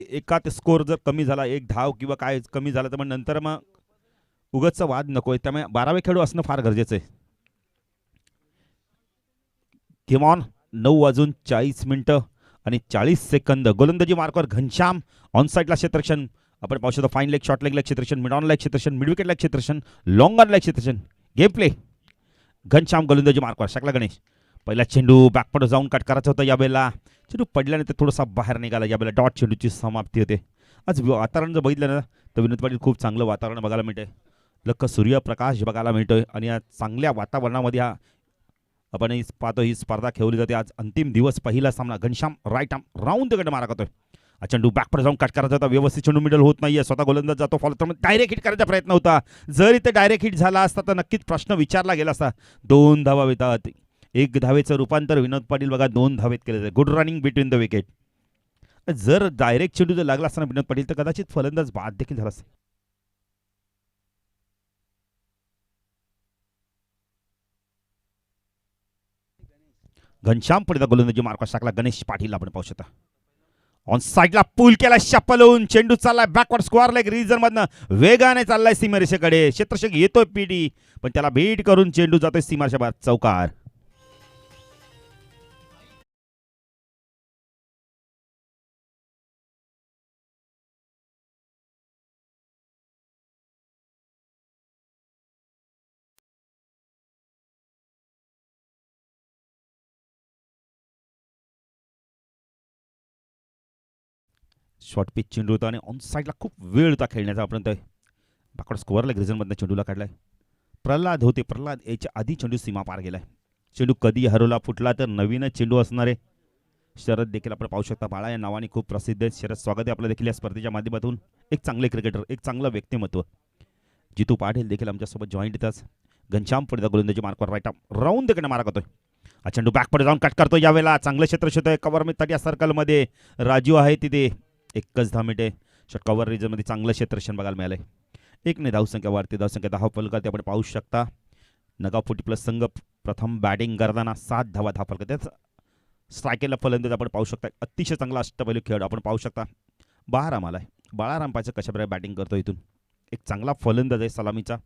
एकात स्कोर जर कमी झाला, एक धाव किंवा काय कमी झालं, तर मग नंतर मग उगतचा वाद नको आहे. त्यामुळे 12वे खेळाडू असणं फार गरजेचं आहे. किमान 9:40 आणि 40 गोलंदाजी मार्कवर घनश्याम ऑन साईडला क्षेत्ररक्षण आपण पाहू शकतो. फाईन लेग, शॉर्ट लेगला क्षेत्ररक्षण, मिड ऑन लेग क्षेत्ररक्षण, मिड विकेटला क्षेत्ररक्षण, लॉंग ऑन लेग क्षेत्ररक्षण. Game play. घनश्याम गोलंदाजी मार्कवर. शकला गणेश. पहिला चेंडू बॅकपड जाऊन कट करायचा होता यावेळेला. चेंडू पडल्यानंतर थोडासा बाहेर निघाला. यावेळेला डॉट चेंडूची समाप्ती होते. आज वातावरण जर बघितलं ना तर विनोद पाटील खूप चांगलं वातावरण बघायला मिळतंय. लख सूर्यप्रकाश बघायला मिळतोय आणि या चांगल्या वातावरणामध्ये आपण पाहतो ही स्पर्धा खेळली जाते. आज अंतिम दिवस, पहिला सामना. घनश्याम राईट आर्म राऊंड कडे मारा करतोय. चेंडू बॅकपर जाऊन कट करायचा होता. व्यवस्थित चेंडू मिडल होत नाहीये. स्वतः गोलंदाज जातो फॉलो, तर डायरेक्ट हिट करायचा प्रयत्न होता. जर इथे डायरेक्ट हिट झाला असता तर नक्कीच प्रश्न विचारला गेला असता. 2 धावा येतात. 1 धावेचं रूपांतर विनोद पाटील बघा 2 धावेत केलं जाते. Good running between the wicket. जर डायरेक्ट चेंडू जर लागला असताना विनोद पाटील तर कदाचित फलंदाज बाद देखील झाला असता. घनश्याम पुढे गोलंदाजी मार्कस टाकला. गणेश पाटील आपण पाहू शकता. ऑन साईडला पूल केला शपलून. चेंडू चाललाय बॅकवर्ड स्क्वेअर लेग रिजन मधनं वेगाने चाललाय सीमारेषेकडे. क्षेत्ररक्षक येतोय पीडी पण त्याला बीट करून चेंडू जातोय सीमारेषा बाहेर. चौकार. शॉर्ट पिच चेंडू होता आणि ऑन साईडला खूप वेळ होता खेळण्याचा. आपण बॅकवर्ड स्क्वेअर लेग रिजन मधनं चेंडूला काढलाय. प्रल्हाद होते. प्रल्हाद याच्या आधी चेंडू सीमा पार गेलाय. चेंडू कधी हरवला फुटला तर नवीनच चेंडू असणारे शरद देखील आपण पाहू शकता. बाळा या नावाने खूप प्रसिद्ध आहेत. शरद, स्वागत आहे आपलं देखील या स्पर्धेच्या माध्यमातून. एक चांगले क्रिकेटर, एक चांगलं व्यक्तिमत्व. जितू पाटील देखील आमच्यासोबत जॉईंट येतात. घनश्याम पुढे गोलंदाजी मार्कवर राईट आर्म राऊंड कडे मारा करतोय. चेंडू बॅककडे जाऊन कट करतो. यावेळेला चांगलं क्षेत्र शोधतोय. कव्हर मध्ये या सर्कलमध्ये राजू आहे तिथे. एकच धाव शॉट कव्हर रिजनमध्ये चांगलं क्षेत्ररक्षण बघायला मिळालंय. 1 धावसंख्या वाढते. धावसंख्या 10 फलकात आपण पाहू शकता. नगाव 40+ संघ प्रथम बॅटिंग करताना 7 धावा 10 फलकात. त्याच स्ट्रायकेला फलंदाज आपण पाहू शकता. अतिशय चांगला अष्टपैलू खेळ आपण पाहू शकता. बाळाराम आलाय. बाळाराम पाहिजे कशाप्रकारे बॅटिंग करतो इथून. एक चांगला फलंदाज आहे सलामीचा.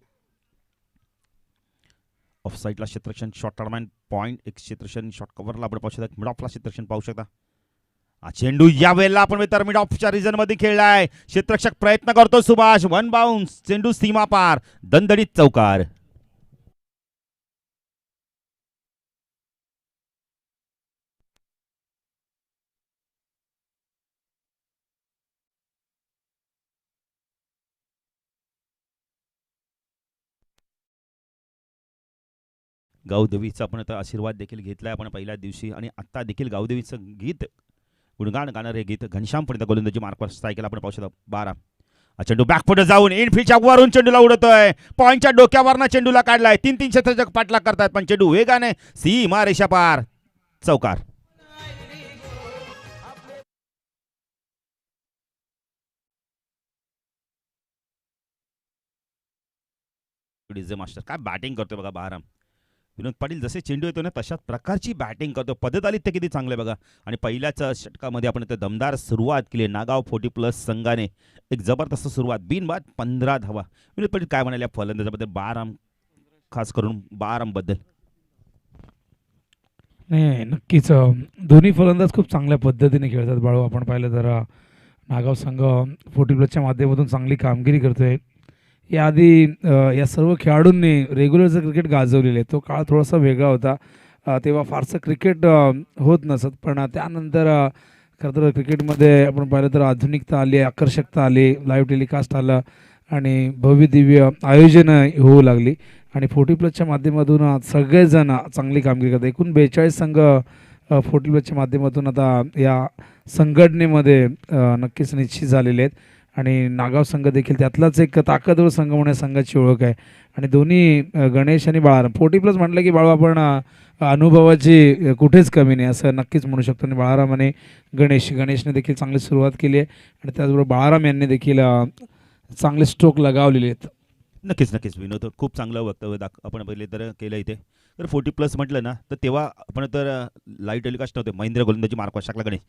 ऑफ साईडला क्षेत्ररक्षण, शॉर्ट टर्मॅन पॉईंट. एक क्षेत्ररक्षण शॉर्ट कव्हरला आपण पाहू शकता. मिड ऑफला क्षेत्ररक्षण पाहू शकता. चेंडू या वेळेला आपण तर मिड ऑफच्या रिजन मध्ये खेळलाय. क्षेत्ररक्षक प्रयत्न करतो. सुभाष 1 बाउन्स. चेंडू सीमा पार. दणदणीत चौकार. गावदेवीचा आपण आता आशीर्वाद देखील घेतलाय आपण पहिल्या दिवशी आणि आता देखील गावदेवीचं गीत गुणगान गाणार हे गीत घनश्याम पर्यंत गोलंदाजी मार्कवर स्ट्राईकला आपण पाहू शकतो. 12. चेंडू बॅकफुट जाऊन इनफिल्डच्या वरून चेंडूला उडतोय. पॉईंटच्या डोक्यावरनं चेंडूला काढलाय. 3-3 क्षेत्ररक्षक पाठलाग करतायत पण चेंडू वेगाने सीमा रेषा पार. चौकार. मास्टर काय बॅटिंग करतोय बघा बाराम. विनोद पाटील जसे चेंडू येतो ना तशाच प्रकारची बॅटिंग करतो. पद्धत आली ते किती चांगले बघा. आणि पहिल्याच षटकामध्ये आपण दमदार सुरुवात केली. नागाव 40+ संघाने एक जबरदस्त सुरुवात. बिनबाद 15 धावा. विनोद पाटील काय म्हणाले फलंदाजाबद्दल, बाराम खास करून बाराम बद्दल? नाही, नक्कीच दोन्ही फलंदाज खूप चांगल्या पद्धतीने खेळतात बाळू. आपण पाहिलं तर नागाव संघ 40+च्या माध्यमातून चांगली कामगिरी करतोय. याआधी या सर्व खेळाडूंनी रेग्युलरचं क्रिकेट गाजवलेलं आहे. तो काळ थोडासा वेगळा होता. तेव्हा फारसं क्रिकेट होत नसत. पण त्यानंतर खरं तर क्रिकेटमध्ये आपण पाहिलं तर आधुनिकता आली, आकर्षकता आली, लाईव्ह टेलिकास्ट आलं आणि भव्य दिव्य आयोजनं होऊ लागली. आणि 40+च्या माध्यमातून सगळेजण चांगली कामगिरी करतात. एकूण 42 संघ 40+च्या माध्यमातून आता या संघटनेमध्ये नक्कीच निश्चित झालेले आहेत. आणि नागाव संघ देखील त्यातलाच एक ताकदवर संघ म्हणून संघाची ओळख आहे. आणि दोन्ही गणेश आणि बाळाराम 40+ म्हटलं की बाळू आपण अनुभवाची कुठेच कमी नाही असं नक्कीच म्हणू शकतो. आणि बाळाराम आणि गणेशने देखील चांगली सुरुवात केली आहे. आणि त्याचबरोबर बाळाराम यांनी देखील चांगले स्ट्रोक लगावलेले आहेत. नक्कीच नक्कीच विनोद खूप चांगलं वक्तव्य आपण पहिले तर केलं इथे. तर 40+ म्हटलं ना तर तेव्हा आपण तर लाईव्ह टेलिकास्ट नव्हते. महेंद्र गोलंदाजी मार्कवर शाकला गणेश.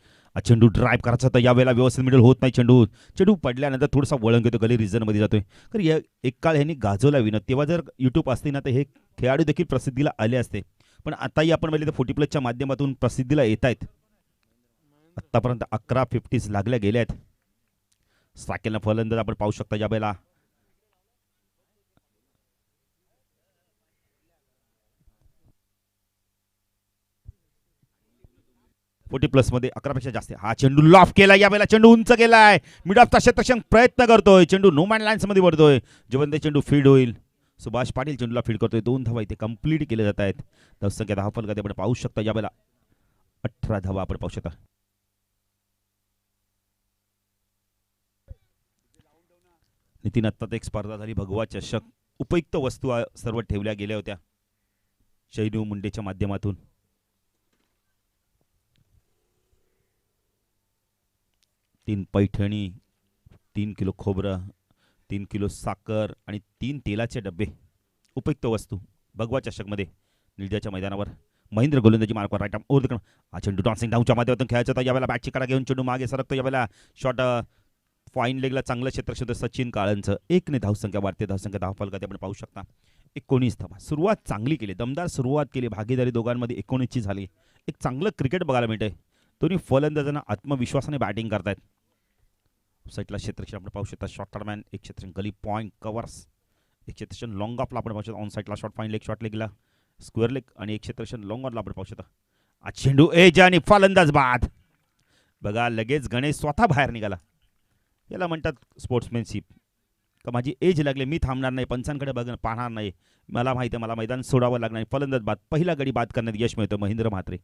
चेंडू ड्राईव्ह करायचा तर यावेळेला व्यवस्थित मिडल होत नाही. चेंडू चेंडू पडल्यानंतर थोडासा वळण घेतो, गली रिझनमध्ये जातोय. तर एक काळ ह्यांनी गाजवला विनोद. तेव्हा जर यूट्यूब असते ना तर हे खेळाडू देखील प्रसिद्धीला आले असते. पण आताही आपण पाहिले तर 40+च्या माध्यमातून प्रसिद्धीला येत आहेत. आत्तापर्यंत 11 50s लागल्या गेल्या आहेत. साकेलनं फलंदाज आपण पाहू शकता यावेळेला 40+ मध्ये 11पेक्षा जास्त. हा चेंडू लॉफ केला, यावेळेला चेंडू उंच केलाय. मिड ऑफचा क्षेत्ररक्षण प्रयत्न करतोय. चेंडू नो मॅन लाईन्स मध्ये पडतोय. जेव्हा ते चेंडू फीड होईल, सुभाष पाटील चेंडूला फीड करतोय. 2 धावा इथे कंप्लीट केले जात आहेत. धावसंख्या 10 फलकात आपण पाहू शकता. यावेळेला 18 धावा आपण पाहू शकता. नितीन आत्ताच एक स्पर्धा झाली भगवा चषक. उपयुक्त वस्तू सर्व ठेवल्या गेल्या होत्या शैनू मुंडेच्या माध्यमातून. 3 पैठणी, 3 किलो खोबरं, 3 किलो साखर आणि 3 तेलाचे डबे. उपयुक्त वस्तू भगवा चषकमध्ये निर्जाच्या मैदानावर. महेंद्र गोलंदाजी मार्कवर राईट आर्म ओव्हर द हा चेंडू टॉसिंग डाऊनच्या माध्यमातून खेळायचा होता. यावेळेला बॅटची कडा घेऊन चेंडू मागे सरकतो. यावेळेला शॉट फाईन लेगला चांगलं क्षेत्रक्षण सचिन काळंचं. 1 ने धावसंख्या वाढते. धावसंख्या 10 फलकात आपण पाहू शकता. 19 धावा. सुरुवात चांगली केली, दमदार सुरुवात केली. भागीदारी दोघांमध्ये 19ची झाली. एक चांगलं क्रिकेट बघायला मिळतंय. दोन्ही फलंदाजांना आत्मविश्वासाने बॅटिंग करतायत. साईडला क्षेत्रक्षण आपण पाहू शकता. शॉर्टरमॅन एक क्षेत्रक्षण गली पॉईंट कव्हर्स. एक क्षेत्रक्षण लॉंग ऑफला आपण पाहू शकता. ऑन साईडला शॉर्ट फाईन लेग, शॉर्ट लेगला स्क्वेअर लेग आणि एक क्षेत्रक्षण लॉंग ऑनला आपण पाहू शकता. चेंडू एज आणि फलंदाज बाद. बघा लगेच गणेश स्वतः बाहेर निघाला. याला म्हणतात स्पोर्ट्समॅनशिप. का माझी एज लागली, मी थांबणार नाही, पंचांकडे पाहणार नाही, मला माहिती आहे मला मैदान सोडावं लागणार. फलंदाज बाद. पहिला गडी बाद करण्यात यश मिळतं महेंद्र म्हात्रे.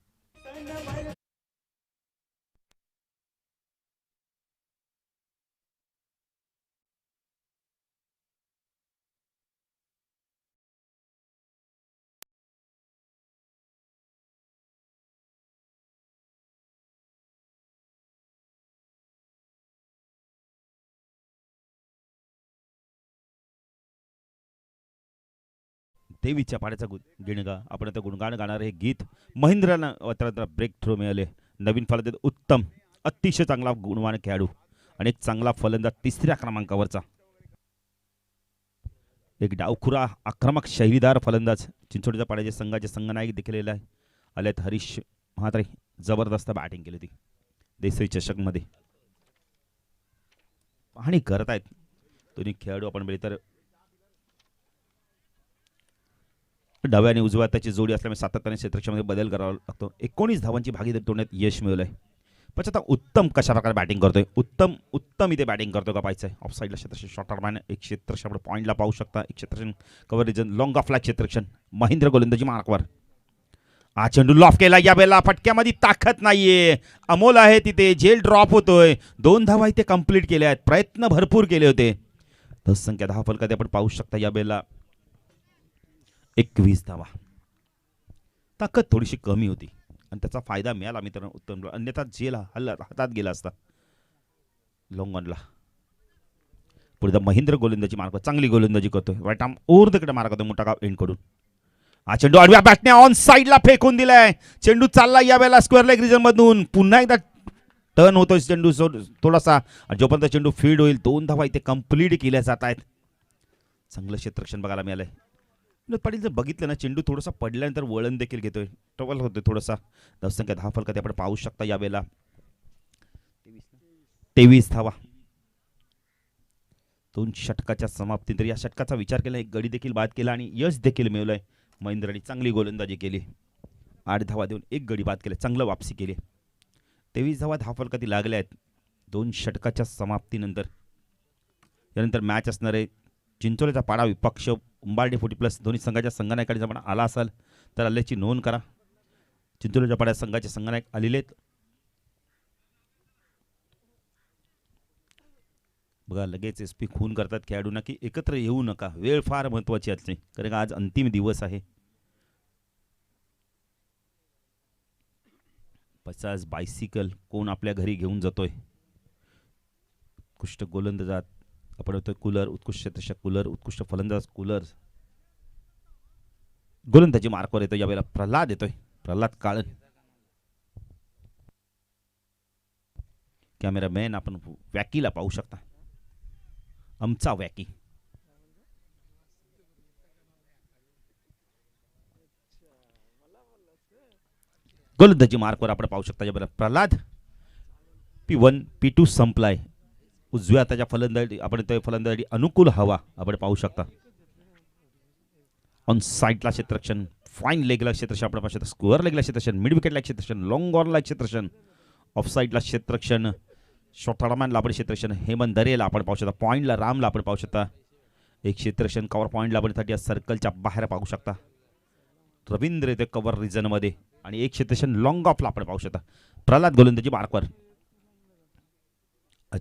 देवीच्या पाण्याचा गिणगा आपण आता गुणगान गाणार हे गीत. महेंद्रला अत्र ब्रेक थ्रो मिळाले. नवीन फलंदाज उत्तम, अतिशय चांगला गुणवान खेळाडू आणि एक चांगला फलंदाज 3ऱ्या क्रमांकावरचा. एक डावखुरा आक्रमक शैलीदार फलंदाज चिंचोडीच्या पाड्याचे संघाचे संघनायक देखील आलेत हरीश म्हात्रे. जबरदस्त बॅटिंग केली होती देसाई चषकमध्ये. पाहणी करत आहेत दोन्ही खेळाडू आपण बघितलं तर. डाव्या आणि उजव्या त्याची जोडी असल्यामुळे सातत्याने क्षेत्रक्षणामध्ये बदल करावा लागतो. 19 धावांची भागीदारी तोडण्यात यश मिळवलंय. पण आता उत्तम कशा प्रकारे बॅटिंग करतोय. उत्तम इथे बॅटिंग करतोय का पाहायचंय. ऑफ साईडला क्षेत्रक्षण शॉर्टरमॅन एक क्षेत्रक्षण आपण पॉईंटला पाहू शकता. एक क्षेत्रक्षण कव्हर रिजन लॉंग ऑफला क्षेत्रक्षण महेंद्र गोलंदाजी मार्कवर. चेंडू लॉफ केला. यावेळेला फटक्यामध्ये ताकद नाहीये, अमोल आहे तिथे. झेल ड्रॉप होतोय. 2 धावा इथे कंप्लीट केल्या आहेत. प्रयत्न भरपूर केले होते. धावसंख्या 10 फलकात आपण पाहू शकता. यावेळेला 21 धावा. ताकद थोडीशी कमी होती आणि त्याचा फायदा मिळाला मित्रांनो उत्तम. अन्यथा झेल हातात गेला असता. लॉंग ऑनला पुढे महेंद्र गोलंदाजी मार्क चांगली गोलंदाजी करतोय. राईट आर्म ओव्हर द कडे मार्क करतोय मोठा गाव एंड कडून. चेंडू आडव्या बॅटने ऑन साईडला फेकून दिलाय. चेंडू चालला यावेळेला स्क्वेअर लेग रिजन मधून. पुन्हा एकदा टर्न होतोय चेंडू थोडासा. जोपर्यंत चेंडू फीड होईल 2 धावा इथे कंप्लीट केल्या जात आहेत. चांगलं क्षेत्ररक्षण बघायला मिळालंय. पाटील जर बघितलं ना चेंडू थोडासा पडल्यानंतर वळण देखील घेतोय, ट्रबल होतोय थोडासा. धावसंख्या 10 फलकात आपण पाहू शकता. यावेळेला 23 धावा. 2 षटकाच्या समाप्तीनंतर या षटकाचा विचार केला, एक गडी देखील बाद केला आणि यश देखील मिळवलंय. महेंद्रने चांगली गोलंदाजी केली. 8 धावा देऊन 1 गडी बाद केले. चांगलं वापसी केली. 23 धावा 10 फलकाती लागल्या आहेत 2 षटकाच्या समाप्तीनंतर. यानंतर मॅच असणार आहे चिंचोलीचा पाडा विपक्ष उंबार्डे 40+ दोन्ही संघाच्या संघनायकांनी आपण आला असाल तर आल्याची नोंद करा. चिंचोलीच्या पाड्या संघाचे संघनायक आलेले आहेत. बघा लगेच SP खून करतात खेळाडूंना की एकत्र येऊ नका. वेळ फार महत्त्वाची असते कारण आज अंतिम दिवस आहे. 50 बायसिकल कोण आपल्या घरी घेऊन जातोय. उत्कृष्ट गोलंदाजात आपण होतोय कूलर, उत्कृष्ट क्षेत्ररक्षक कूलर, उत्कृष्ट फलंदाज कूलर. गोलंदाजी मार्कवर येतो यावेळेला प्रल्हाद येतोय. प्रल्हाद काळन. कॅमेरामॅन आपण वॅकीला पाहू शकता. आमचा वॅकी. गोलंदाजी मार्कवर आपण पाहू शकता यावेळेला प्रल्हाद. P1 P2 संपलाय. उजव्या हाताच्या फलंदाजी आपण ते फलंदाजी अनुकूल हवा आपण पाहू शकता. ऑन साईडला क्षेत्ररक्षण, फाईन लेगला क्षेत्ररक्षण आपण पाहू शकता. स्क्वेअर लेगला क्षेत्ररक्षण, मिड विकेटला क्षेत्ररक्षण, लॉंग ऑनला क्षेत्ररक्षण, ऑफ साईडला क्षेत्ररक्षण, शॉर्ट थर्डमॅनला आपण क्षेत्ररक्षण, हेमंत दरेला आपण पाहू शकता. पॉईंटला रामला आपण पाहू शकता. एक क्षेत्ररक्षण कव्हर पॉईंटला आपण साठी सर्कलच्या बाहेर पाहू शकता. रवींद्र येते कव्हर रिजनमध्ये आणि एक क्षेत्ररक्षण लॉंग ऑफला आपण पाहू शकता. प्रल्हाद गोलंदाजी मार्कवर.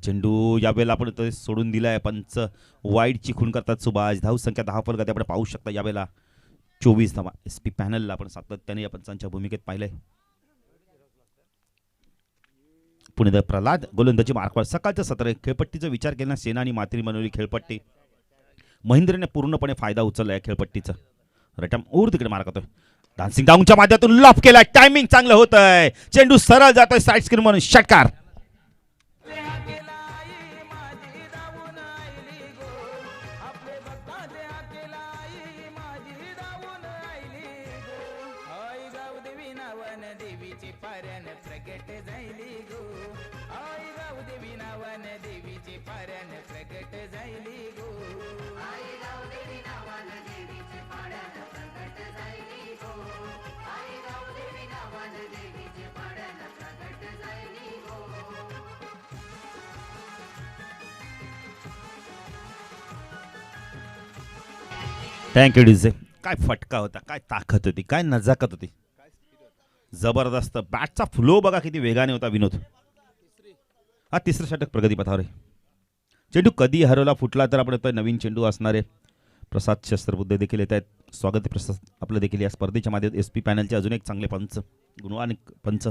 चेंडू यावेळेला आपण तो सोडून दिलाय. पंच वाईडची खून करतात सुभाष. धाव संख्या 10 फलकात आपण पाहू शकता. यावेळेला 24 धावा. SP पॅनलला आपण सातत्याने या पंचांच्या भूमिकेत पाहिलंय. पुणे प्रल्हाद गोलंदाजी मार्कवर. सकाळचं सत्र खेळपट्टीचा विचार केला. सेना आणि मात्री बनवली खेळपट्टी. महेंद्रने पूर्णपणे फायदा उचलला या खेळपट्टीचा. रटम ऊर तिकडे मार्क होतोय. डान्सिंग डाऊनच्या माध्यमातून लॉफ केला. टायमिंग चांगलं होतंय. चेंडू सरळ जातोय साईड स्क्रीन म्हणून षटकार. Thank you DJ. काय फटका होता, काय ताकद होती, काय नजाकत होती. जबरदस्त. बॅटचा फ्लो बघा किती वेगाने होता विनोद. हा तिसरं षटक प्रगतीपथावर आहे. चेंडू कधी हरवला फुटला तर आपण नवीन चेंडू असणारे प्रसाद शस्त्रबुद्धे देखील येत आहेत. स्वागत आहे प्रसाद आपलं देखील या स्पर्धेच्या माध्यमात. SP पॅनलचे अजून एक चांगले पंच, गुणवान पंच.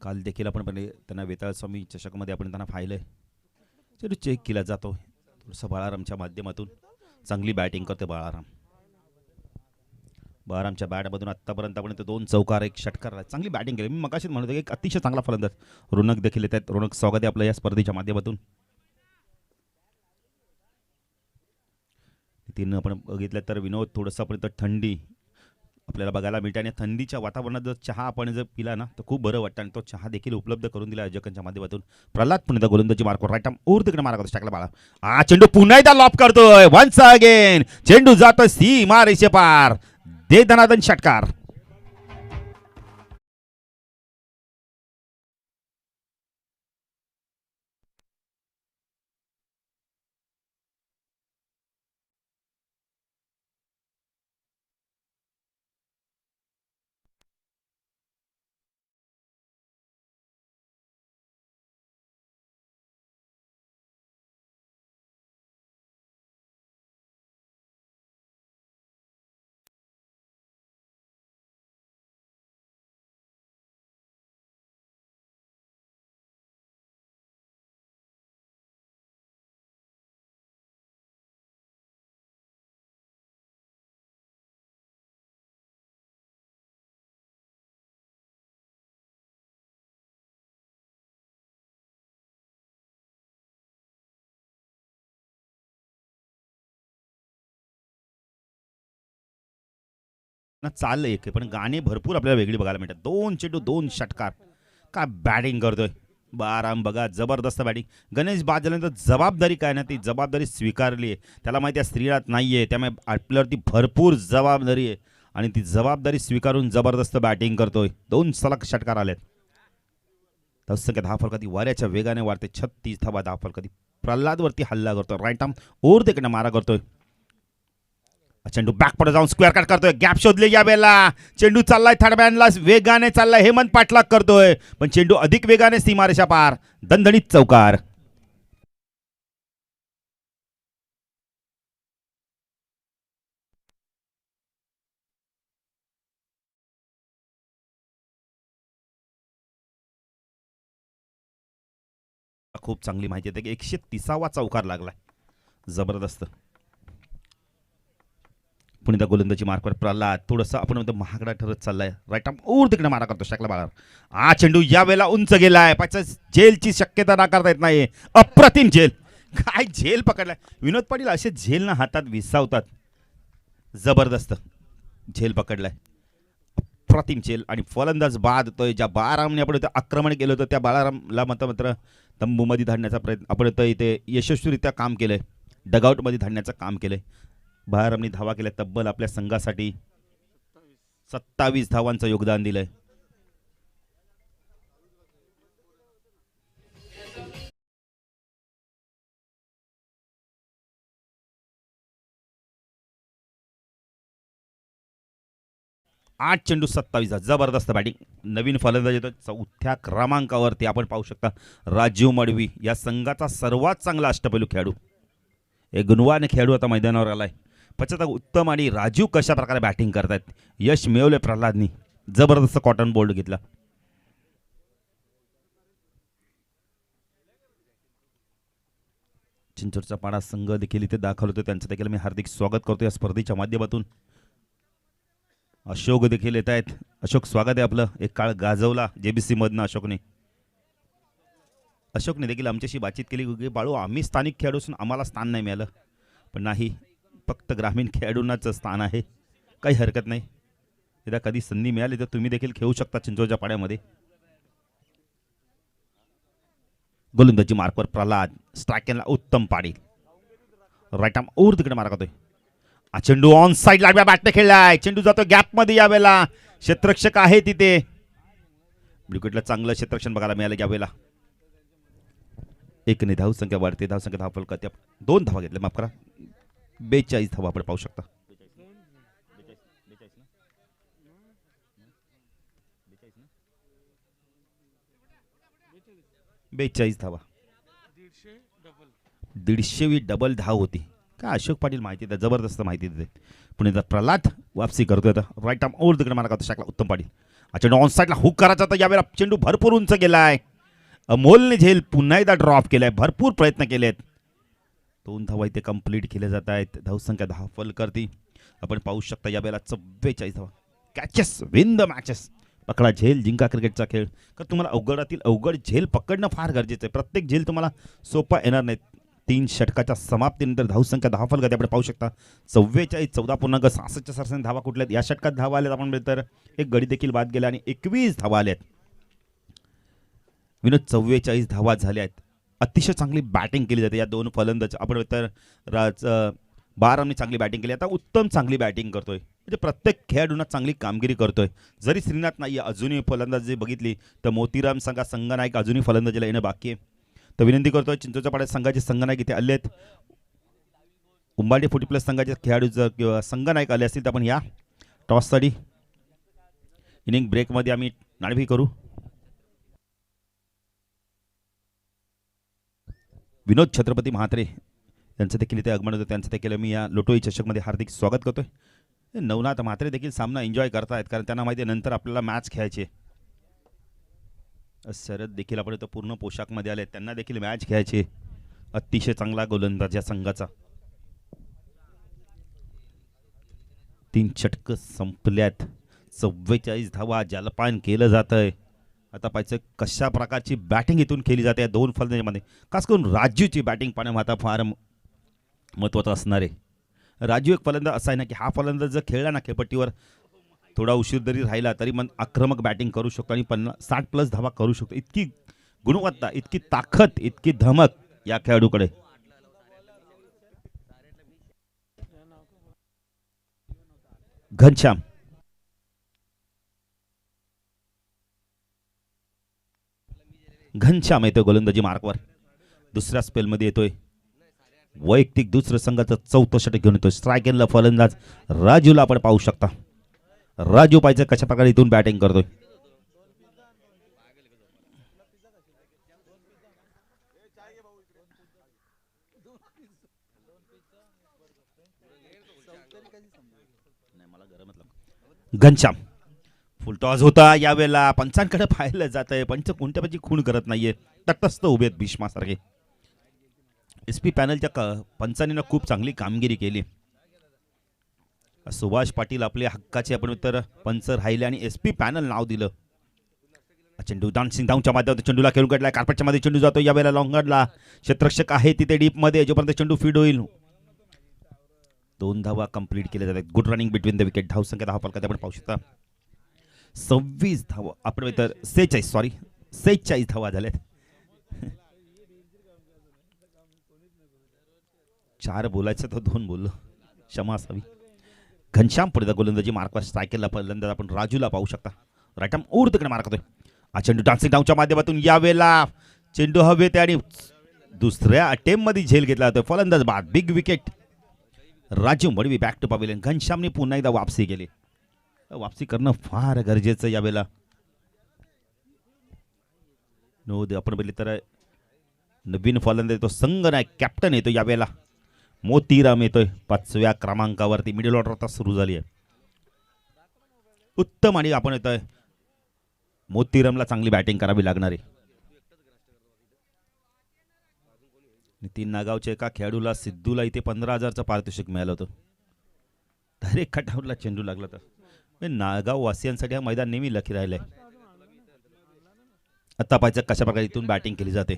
काल देखील आपण त्यांना वेताळ स्वामी चषकमध्ये आपण त्यांना पाहिलंय. चेंडू चेक केला जातो थोडंसं बाळारामच्या माध्यमातून. चांगली बॅटिंग करते बाळाराम. बाळारामच्या बॅटमधून आत्तापर्यंत आपण 2 चौकार 1 षटकार चांगली बॅटिंग केली. मी मगाशीच म्हणतो एक अतिशय चांगला फलंदाज रोनक देखील येत आहेत. रोनक स्वागत आहे आपलं या स्पर्धेच्या माध्यमातून. तिनं आपण बघितलं तर विनोद थोडंसं आपण तर थंडी आपल्याला बघायला मिळते आणि थंडीच्या वातावरणात जर चहा आपण जर पिला ना तर खूप बरं वाटतं आणि तो चहा देखील उपलब्ध करून दिला आयोजकांच्या माध्यमातून. प्रल्हाद पुणे गोलंदाजी मार्कवर. राईट आर्म ऊर तिकडे मारा करतो टाकला बाळा. चेंडू पुन्हा एकदा लॉप करतोय. वन्स अगेन चेंडू जातोय सीमा रेषे पार. दे धनादन षटकार. चाल एक पण गाणे भरपूर आपल्याला वेगळी बघायला मिळतात. 2 चेंडू 2 षटकार. काय बॅटिंग करतोय बाराम बघा. जबरदस्त बॅटिंग. गणेश बाद झाल्यानंतर जबाबदारी काय ना ती जबाबदारी स्वीकारली आहे. त्याला माहिती आहे स्त्रीरात नाही आहे त्यामुळे आपल्यावरती भरपूर जबाबदारी आहे आणि ती जबाबदारी स्वीकारून जबरदस्त बॅटिंग करतोय. 2 सलग षटकार आलेत. तसंख्या 10 फलकाती वाऱ्याच्या वेगाने वाढते. 36 धावा 10 फलकाती. प्रल्हादवरती हल्ला करतोय. राईट आर्म ओर तिकडे मारा करतोय. चेंडू बॅकपडे जाऊन स्क्वेअर कट करतोय. गॅप शोधले या वेळेला. चेंडू चाललाय थर्डमॅनला वेगाने चाललाय. हेमंत पाठलाग करतोय पण चेंडू अधिक वेगाने सीमारेषा पार. दणदणीत चौकार. खूप चांगली माहिती आहे की 130वा चौकार लागलाय. जबरदस्त. पुणे त्या गोलंदाजी मार्कवर प्रल्हाद थोडंसं आपण म्हणतो महागडा ठरत चाललाय. राईट आर्म ओर तिकडे मारा करतो शकला बाळावर. हा चेंडू या वेळेला उंच गेलाय. पाच झेलची शक्यता नाकारता येत नाही. अप्रतिम झेल. काय झेल पकडलाय विनोद पाटील. असे झेल ना हातात विसावतात. जबरदस्त झेल पकडलाय. अप्रतिम झेल आणि फलंदाज बाद होतोय. ज्या बाळारामने आपण इथं आक्रमण केलं होतं त्या बाळारामला मात्र तंबूमध्ये धाडण्याचा प्रयत्न आपण इथे यशस्वीरित्या काम केलंय. डगआउटमध्ये धाडण्याचं काम केलंय. बाळारामने धावा केल्या. तब्बल आपल्या संघासाठी 27 धावांचं योगदान दिलंय. आठ चेंडू 27. जबरदस्त बॅटिंग. नवीन फलंदाज येतो चौथ्या क्रमांकावरती आपण पाहू शकता राजीव मडवी. या संघाचा सर्वात चांगला अष्टपैलू खेळाडू. एक गुणवान खेळाडू आता मैदानावर आलाय. पश्चात उत्तम आणि राजीव कशा प्रकारे बॅटिंग करतायत. यश मिळवले प्रल्हादनी. जबरदस्त कॉटन बोल्ड घेतला. चिंचोडचा पाडा संघ देखील इथे दाखल होतो. त्यांचं देखील मी हार्दिक स्वागत करतो या स्पर्धेच्या माध्यमातून. अशोक देखील येत आहेत. अशोक स्वागत आहे आपलं. एक काळ गाजवला जेबीसी मधनं अशोकने. अशोकने देखील आमच्याशी बातचीत केली की बाळू आम्ही स्थानिक खेळाडू असून आम्हाला स्थान नाही मिळालं. पण नाही, फक्त ग्रामीण खेळाडूंनाच स्थान आहे. काही हरकत नाही. एकदा कधी संधी मिळाली तर तुम्ही देखील खेळू शकता चिंचोळच्या पाड्यामध्ये. गोलंदाजी मार्कवर प्रल्हाद. स्ट्रायकरला उत्तम पाडी. राईट आर्म ओर तिकडे मारा करतोय. चेंडू ऑन साइड लागला. बॅटने खेळलाय. चेंडू जातो गॅप मध्ये. यावेळेला क्षेत्ररक्षक आहे तिथे. विकेटला चांगलं क्षेत्ररक्षण बघायला मिळालं यावेळेला. एक ने धावसंख्या वाढते. धावसंख्या धाव फलक 2 धावा घेतल्या. माफ करा 42 धावा आपण पाहू शकता. 42 धावा. 150वी डबल धाव होती. काय अशोक पाटील माहिती देतात. जबरदस्त माहिती देते. पुण्याचा प्रल्हाद वापसी करतोय. राईट आर्म ओर तिकडे मारा करतो शकला उत्तम पाटील. चेंडू ऑन साईडला हुक करायचा होता. यावेळेला चेंडू भरपूर उंच गेलाय. अमोलने झेल पुन्हा एकदा ड्रॉप केलाय. भरपूर प्रयत्न केलेत. 2 धावा इथे कंप्लीट केल्या जात आहेत. धावसंख्या 10 फलकरती आपण पाहू शकता. यावेळेला 44 धावा. Catches win the matches. पकडा झेल जिंका क्रिकेटचा खेळ. तर तुम्हाला अवघडातील अवघड झेल पकडणं फार गरजेचं आहे. प्रत्येक झेल तुम्हाला सोपा येणार नाही. 3 षटकाच्या समाप्तीनंतर धावसंख्या 10 फलक आपण पाहू शकता. 44 14.66 सरसने धावा कुठल्यात. या षटकात धावा आल्यात आपण तर एक गडी देखील बाद गेला आणि 21 धावा आल्यात. विनोद 44 धावा झाल्या आहेत. अतिशय चांगली बॅटिंग केली जाते या 2 फलंदाज. आपण तर बारामने चांगली बॅटिंग केली. आता उत्तम चांगली बॅटिंग करतोय. म्हणजे प्रत्येक खेळाडूंना चांगली कामगिरी करतोय. जरी श्रीनाथ नाही अजूनही फलंदाजी बघितली तर मोतीराम संघनायक अजूनही फलंदाजीला येणं बाकी आहे. तर विनंती करतोय चिंचोच्या पाड्यात संघाचे संघनायक इथे आले आहेत. उंबाडी 40+ संघाचे खेळाडू जर किंवा संघनायक आले असतील तर आपण या टॉससाठी इनिंग ब्रेकमध्ये आम्ही नाणेफेक करू. विनोद छत्रपती म्हात्रे यांचं देखील इथे आगमन होतं. त्यांचं देखील मी या लोटोई चषकमध्ये हार्दिक स्वागत करतोय. नवनाथ म्हात्रे देखील सामना एन्जॉय करतायत कारण त्यांना माहिती आहे नंतर आपल्याला मॅच खेळायची. शरद देखील आपण इथं पूर्ण पोशाखमध्ये आले. त्यांना देखील मॅच खेळायची. अतिशय चांगला गोलंदाज या संघाचा. 3 षटकं संपल्यात. 44 धावा. जलपान केलं जातंय. आता पाहिजे कशा प्रकारची बॅटिंग इथून केली जाते या 2 फलंदाजांमध्ये. खास करून राजूची बॅटिंग पाहणं आता फार महत्त्वाचं असणार आहे. राजू एक फलंदाज असा आहे ना की हा फलंदाज जर खेळला ना खेळपट्टीवर थोडा उशीर जरी राहिला तरी मन आक्रमक बॅटिंग करू शकतो आणि 60+ धावा करू शकतो. इतकी गुणवत्ता, इतकी ताकद, इतकी धमक या खेळाडूकडे. घनश्याम येतोय गोलंदाजी मार्कवर. दुसऱ्या स्पेलमध्ये येतोय. वैयक्तिक दुसरं संघाचं 4थं षटक घेऊन येतोय. स्ट्रायकरला फलंदाज राजूला आपण पाहू शकता. राजू पाहिजे कशा प्रकारे इथून बॅटिंग करतोय. घनश्याम फुलटॉस होता. यावेळेला पंचांकडे पाहिलं जात आहे. पंच कोणत्या पाहिजे खून करत नाहीये. तटस्थ उभे आहेत भीष्मासारखे. SP पॅनलच्या पंचांनी खूप चांगली कामगिरी केली. सुभाष पाटील आपले हक्काचे आपण तर पंच राहिले आणि SP पॅनल नाव दिलं. चेंडू डान्सिंग डाऊनच्या माध्यमातून चेंडूला खेळून काढलाय. कार्पेटच्या मध्ये चेंडू जातो यावेळेला लॉंगरला. क्षेत्ररक्षक आहे तिथे डीप मध्ये जोपर्यंत चेंडू फीड होईल. 2 धावा कंप्लीट केल्या जातात. Good running between the wicket. धावसंख्या 10 फलकात आपण पाहू शकता. 26 धावा आपण तर 46 धावा झाल्यात. 4 बोलायचं तर 2 बोललो, क्षमा असावी. घनश्याम पुढे गोलंदाजी मार्कवर स्ट्रायकरला फलंदाज आपण राजूला पाहू शकता. राईट आर्म ओर तिकडे मार करतोय. हा चेंडू डान्सिंग डाऊनच्या माध्यमातून यावेळेला चेंडू हवेत आणि दुसऱ्या अटेम्प्ट मध्ये झेल घेतला जातोय. फलंदाज बाद. Big wicket. Raju Madavi back to pavilion. घनश्यामने पुन्हा एकदा वापसी केली. वापसी करणं फार गरजेचं यावेळेला. नोंद आपण बघितली तर नवीन फलंदाज येतो, संघ नाही कॅप्टन येतो यावेळेला. मोतीराम येतोय 5व्या क्रमांकावरती. मिडल ऑर्डर आता सुरू झाली आहे. उत्तम आणि आपण येतोय मोतीरामला चांगली बॅटिंग करावी लागणार आहे. नितीन नागावच्या एका खेळाडूला सिद्धूला इथे 15,000चं पारितोषिक मिळालं होतं. डायरेक्ट कटआउटला चेंडू लागला तर नागाव वासियांसाठी हा मैदान नेहमी लकी राहिलंय. आता पाहायचं कशा प्रकारे इथून बॅटिंग केली जाते.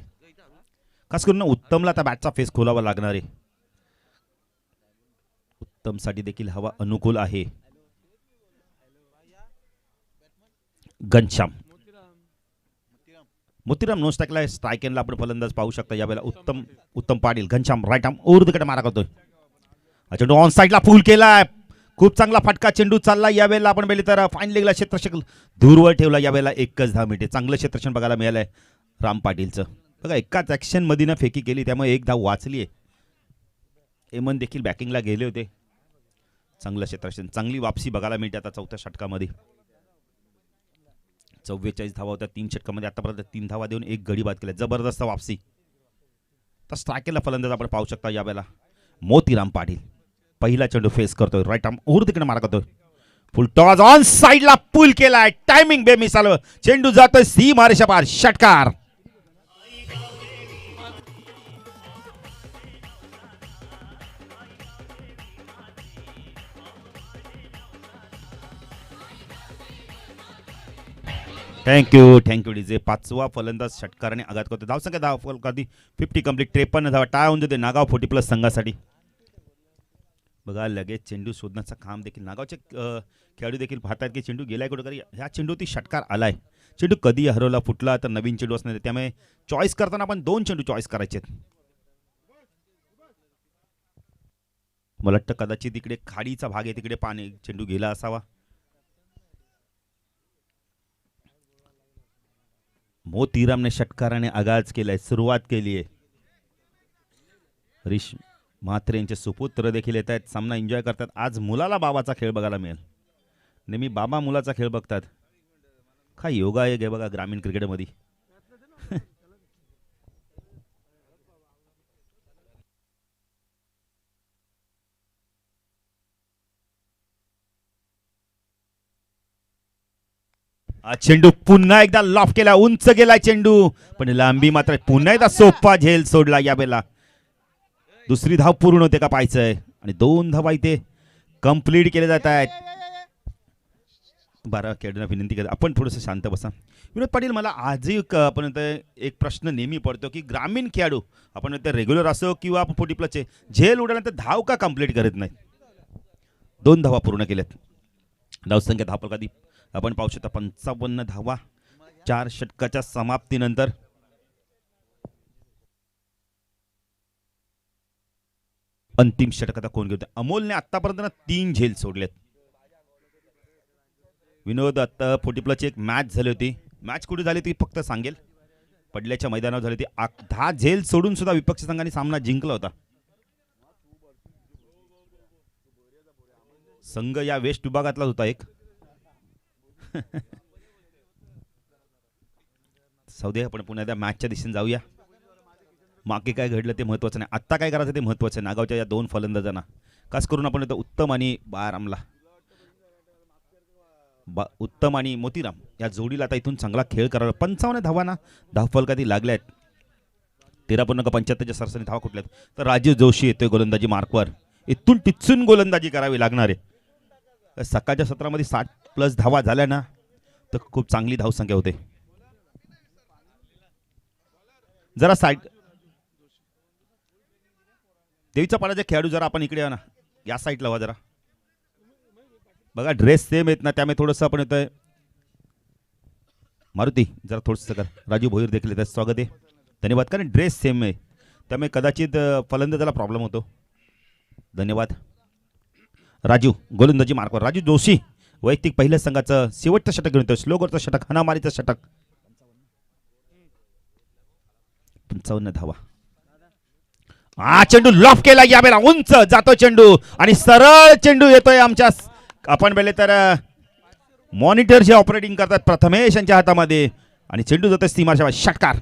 खास करून उत्तमला आता बॅटचा फेस खोलावा लागणार आहे. उत्तमसाठी देखील हवा अनुकूल आहे. घनश्याम मोतीराम नो स्ट्राईकला स्ट्रायकेनला आपण फलंदाज पाहू शकता यावेळेला. उत्तम पाटील. घनश्याम राईट आर्म उर्दकडे मारा करतोय. चेंडू ऑन साईडला फुल केलाय. खूप चांगला फटका चेंडू चालला यावेळेला. आपण बघितलं तर फाईन लेगला क्षेत्ररक्षक दूरवर ठेवला यावेळेला. 1च 10 मिनिटे चांगलं क्षेत्ररक्षण बघायला मिळालंय राम पाटीलचं. बघा एकाच ऍक्शन मध्ये ना फेकी केली त्यामुळे 1 धाव वाचली आहे. एमन देखील बॅटिंगला गेले होते. चांगलं क्षेत्ररक्षण, चांगली वापसी बघायला मिळते आता 4थ्या षटकामध्ये. 44 धावा होत्या 3 षटकामध्ये. आतापर्यंत 3 धावा देऊन 1 गडी बाद केला. जबरदस्त वापसी. तर स्ट्रायकरला फलंदाज आपण पाहू शकता यावेळेला. मोतीराम पाटील पहिला चेंडू फेस करतोय. राईट आर्म ओर तिकडे मारा करतोय. फुल टॉस ऑन साइडला पुल केलाय. टायमिंग बेमिसाल. चेंडू जातोय सीमारेषा पार. षटकार. Thank you DJ. 5वा फलंदाज षटकाराने आघात करतो. धावसंख्या 10 फलकाती 50 कंप्लीट. 53 धावा टाय होऊन जाते नागाव 40+ संघासाठी. बघा लगेच चेंडू शोधण्याचा काम देखील नागावचे खेळाडू देखील पाहतात की चेंडू गेलाय कुठेतरी. ह्या चेंडूती षटकार आलाय. चेंडू कधी हरवला फुटला तर नवीन चेंडू असणार. त्यामुळे चॉईस करताना आपण 2 चेंडू चॉईस करायचे. मला वाटतं कदाचित तिकडे खाडीचा भाग आहे तिकडे पाणी चेंडू गेला असावा. मोतीरामने षटकाराने आगाज केलाय. सुरुवात केली आहे. हरीश म्हात्रे यांचे सुपुत्र देखील येत आहेत. सामना एन्जॉय करतात. आज मुलाला बाबाचा खेळ बघायला मिळेल. नेहमी बाबा मुलाचा खेळ बघतात. काय योगा आहे बघा ग्रामीण क्रिकेटमध्ये. चेंडू पुन्हा एकदा लॉफ केला. उंच गेलाय चेंडू पण लांबी मात्र पुन्हा एकदा सोपा झेल सोडला यावेळेला. दुसरी धाव पूर्ण होते का पाहायचंय. आणि 2 धावा इथे कंप्लीट केले जात आहेत. 12 खेळाडूंना विनंती करतो आपण थोडंसं शांत बसा. विनोद पाटील मला आजही आपण एक प्रश्न नेहमी पडतो की ग्रामीण खेळाडू आपण रेग्युलर असो किंवा 40+ झेल उडाल्यानंतर धाव का कंप्लीट करत नाही. 2 धावा पूर्ण केल्यात. धावसंख्या 10 फलकाती आपण पाहू शकता 55 धावा 4 षटकाच्या समाप्तीनंतर. अंतिम षटक आता कोण घेतो. अमोलने आतापर्यंत 3 झेल सोडलेत. विनोद आता 40+ एक मॅच झाली होती. मॅच कुठे झाली ती फक्त सांगेल. पडल्याच्या मैदानावर झाली ती. 10 झेल सोडून सुद्धा विपक्षी संघाने सामना जिंकला होता. संघ या वेस्ट विभागातलाच होता एक. सौदे आपण पुन्हा एकदा मॅचच्या दिशेने जाऊया. मागे काय घडलं ते महत्त्वाचं नाही. आत्ता काय करायचं ते महत्त्वाचं आहे. नागावच्या या 2 फलंदाजांना खास करून आपण इथं उत्तम आणि बारामला उत्तम आणि मोतीराम या जोडीला आता इथून चांगला खेळ करावा. 55 धावांना 10 फलकाती लागल्या आहेत. 13.75च्या सरसरी धावा कुठल्यात तर राजीव जोशी येतोय गोलंदाजी मार्कवर. इथून टिचून गोलंदाजी करावी लागणार आहे. सकाळच्या सत्रामध्ये 60+ धावा झाल्या ना तर खूप चांगली धावसंख्या होते. जरा साईड देवीचा पाडाचे खेळाडू जरा आपण इकडे या ना, या साईडला व्हा जरा. बघा ड्रेस सेम आहेत ना, त्यामुळे थोडंसं आपण येतोय. मारुती जरा थोडंसं कर. राजू भोईर देखील येतात, स्वागत आहे, धन्यवाद. कारण ड्रेस सेम आहे त्यामुळे कदाचित फलंदाजाला प्रॉब्लेम होतो. धन्यवाद. राजू गोलंदाजी मार्कवर राजू जोशी वैयक्तिक पहिल्या संघाचं शेवटचं षटक घेऊन येतोय. स्लोगरचं षटक, हनामारीचं षटक. 55 धावा. चेंडू लॉफ केला, यावेळेला उंच जातो चेंडू आणि सरळ चेंडू येतोय आमच्या आपण बेले तर मॉनिटर जे ऑपरेटिंग करतात प्रथमेश यांच्या हातामध्ये आणि चेंडू जातोय सीमारेषेवर. षटकार.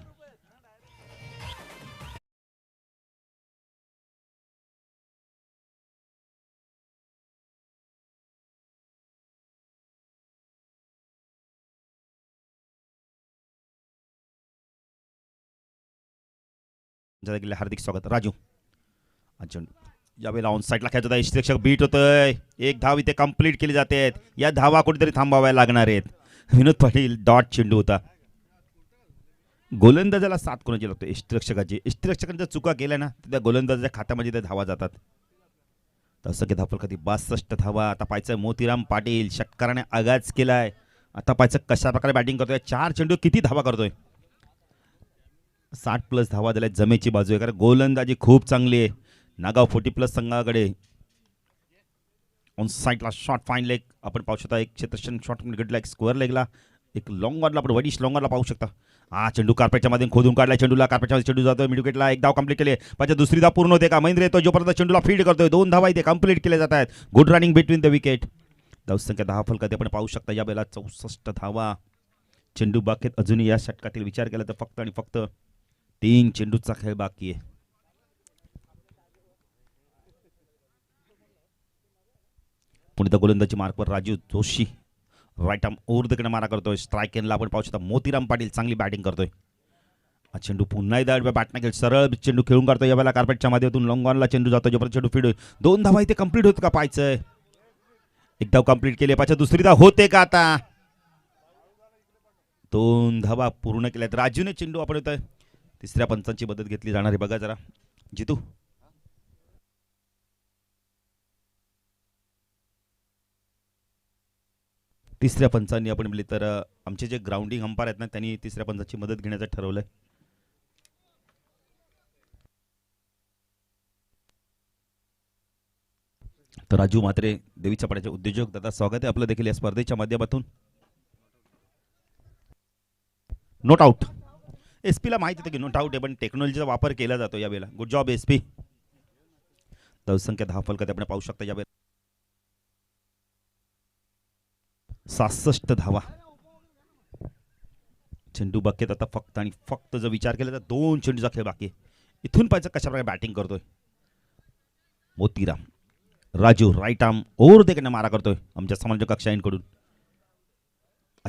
हार्दिक स्वागत. राजू चेंडू यावेळेला ऑन साईडला खेळत होता. यष्टिरक्षक बीट होतोय. एक धाव इथे कंप्लीट केली जाते. या धावा कुठेतरी थांबाव्या लागणार आहेत. विनोद पाटील डॉट चेंडू होता. गोलंदाजाला 7 कोणाची लागतो? यष्टिरक्षकाची. यष्टिरक्षकांच्या चुका केल्या ना त्या गोलंदाजाच्या खात्यामध्ये त्या धावा जातात. तसं की धावफल कधी 62 धावा. आता पाहायचं मोतीराम पाटील षटकाराने आगाज केलाय. आता पाहायचं कशा प्रकारे बॅटिंग करतोय. 4 चेंडू किती धावा करतोय. 60+ धावा दिल्या. जमेची बाजू आहे कारण गोलंदाजी खूप चांगली आहे. नागाव 40+ संघाकडे. ऑन साईडला शॉर्ट फाईन लेग आपण पाहू शकता. एक क्षेत्रक्षण शॉर्ट घडला, एक स्क्वेअर लेगला, एक लॉंग ऑनला आपण वडिश लॉंग ऑनला पाहू शकता. चेंडू कार्पेटच्या मध्ये खोदून काढला. चेंडूला कार्पेटच्या चेंडू जातोय मिड विकेटला. एक धाव कंप्लीट केले. पाहिजे दुसरी धाव पूर्ण होते का? महेंद्र येतो जोपर्यंत चेंडूला फीड करतोय. 2 धावा इथे कंप्लीट केल्या जात आहेत. Good running between the wicket. धावसंख्या 10 फलकात आपण पाहू शकता. या वेळेला 64 धावा. चेंडू बाकीत अजूनही या षटकातील विचार केला तर फक्त आणि फक्त 3 चेंडूचा खेळ बाकी आहे. पुणे गोलंदाजी मार्कवर Raju Joshi right arm over the मारा करतोय. स्ट्राईक एंडला आपण पाहू शकता मोतीराम पाटील चांगली बॅटिंग करतोय. चेंडू पुन्हा एकदा बॅटने खेळ सरळ चेंडू खेळून काढतोय. यावेळेला कार्पेटच्या माध्यमातून लॉंग ऑनला चेंडू जातो. जोपर्यंत चेंडू फीड होईल. 2 धावा इथे कंप्लीट होत का पाहायचंय. एक धाव कंप्लीट केली. पाहिजे दुसरी धाव होते का? आता 2 धावा पूर्ण केल्यात. राजूने चेंडू आपण येतोय. तिसऱ्या पंचांची मदत घेतली जाणार आहे. बघा जरा जितू. तिसऱ्या पंचांनी आपण बोलले तर आमचे जे ग्राउंडिंग अंपायर आहेत ना त्यांनी तिसऱ्या पंचाची मदत घेण्याचं ठरवलंय. तर राजू म्हात्रे देवीच्या पाड्याचे उद्योजक दादा स्वागत आहे आपलं देखील या स्पर्धेच्या माध्यमातून. Note out. एसपीला माहिती होतं की नोट आउट आहे पण टेक्नॉलॉजीचा वापर केला जातो यावेळेला. Good job SP. धावसंख्या 10 फलकात आपण पाहू शकता. यावेळेला 66 धावा. चेंडू बाकीत आता फक्त आणि फक्त जर विचार केला तर 2 चेंडूचा खेळ बाकी. इथून पाहायचं कशा प्रकारे बॅटिंग करतोय Motiram. Raju right arm over देखील मारा करतोय आमच्या समाज कक्षांकडून.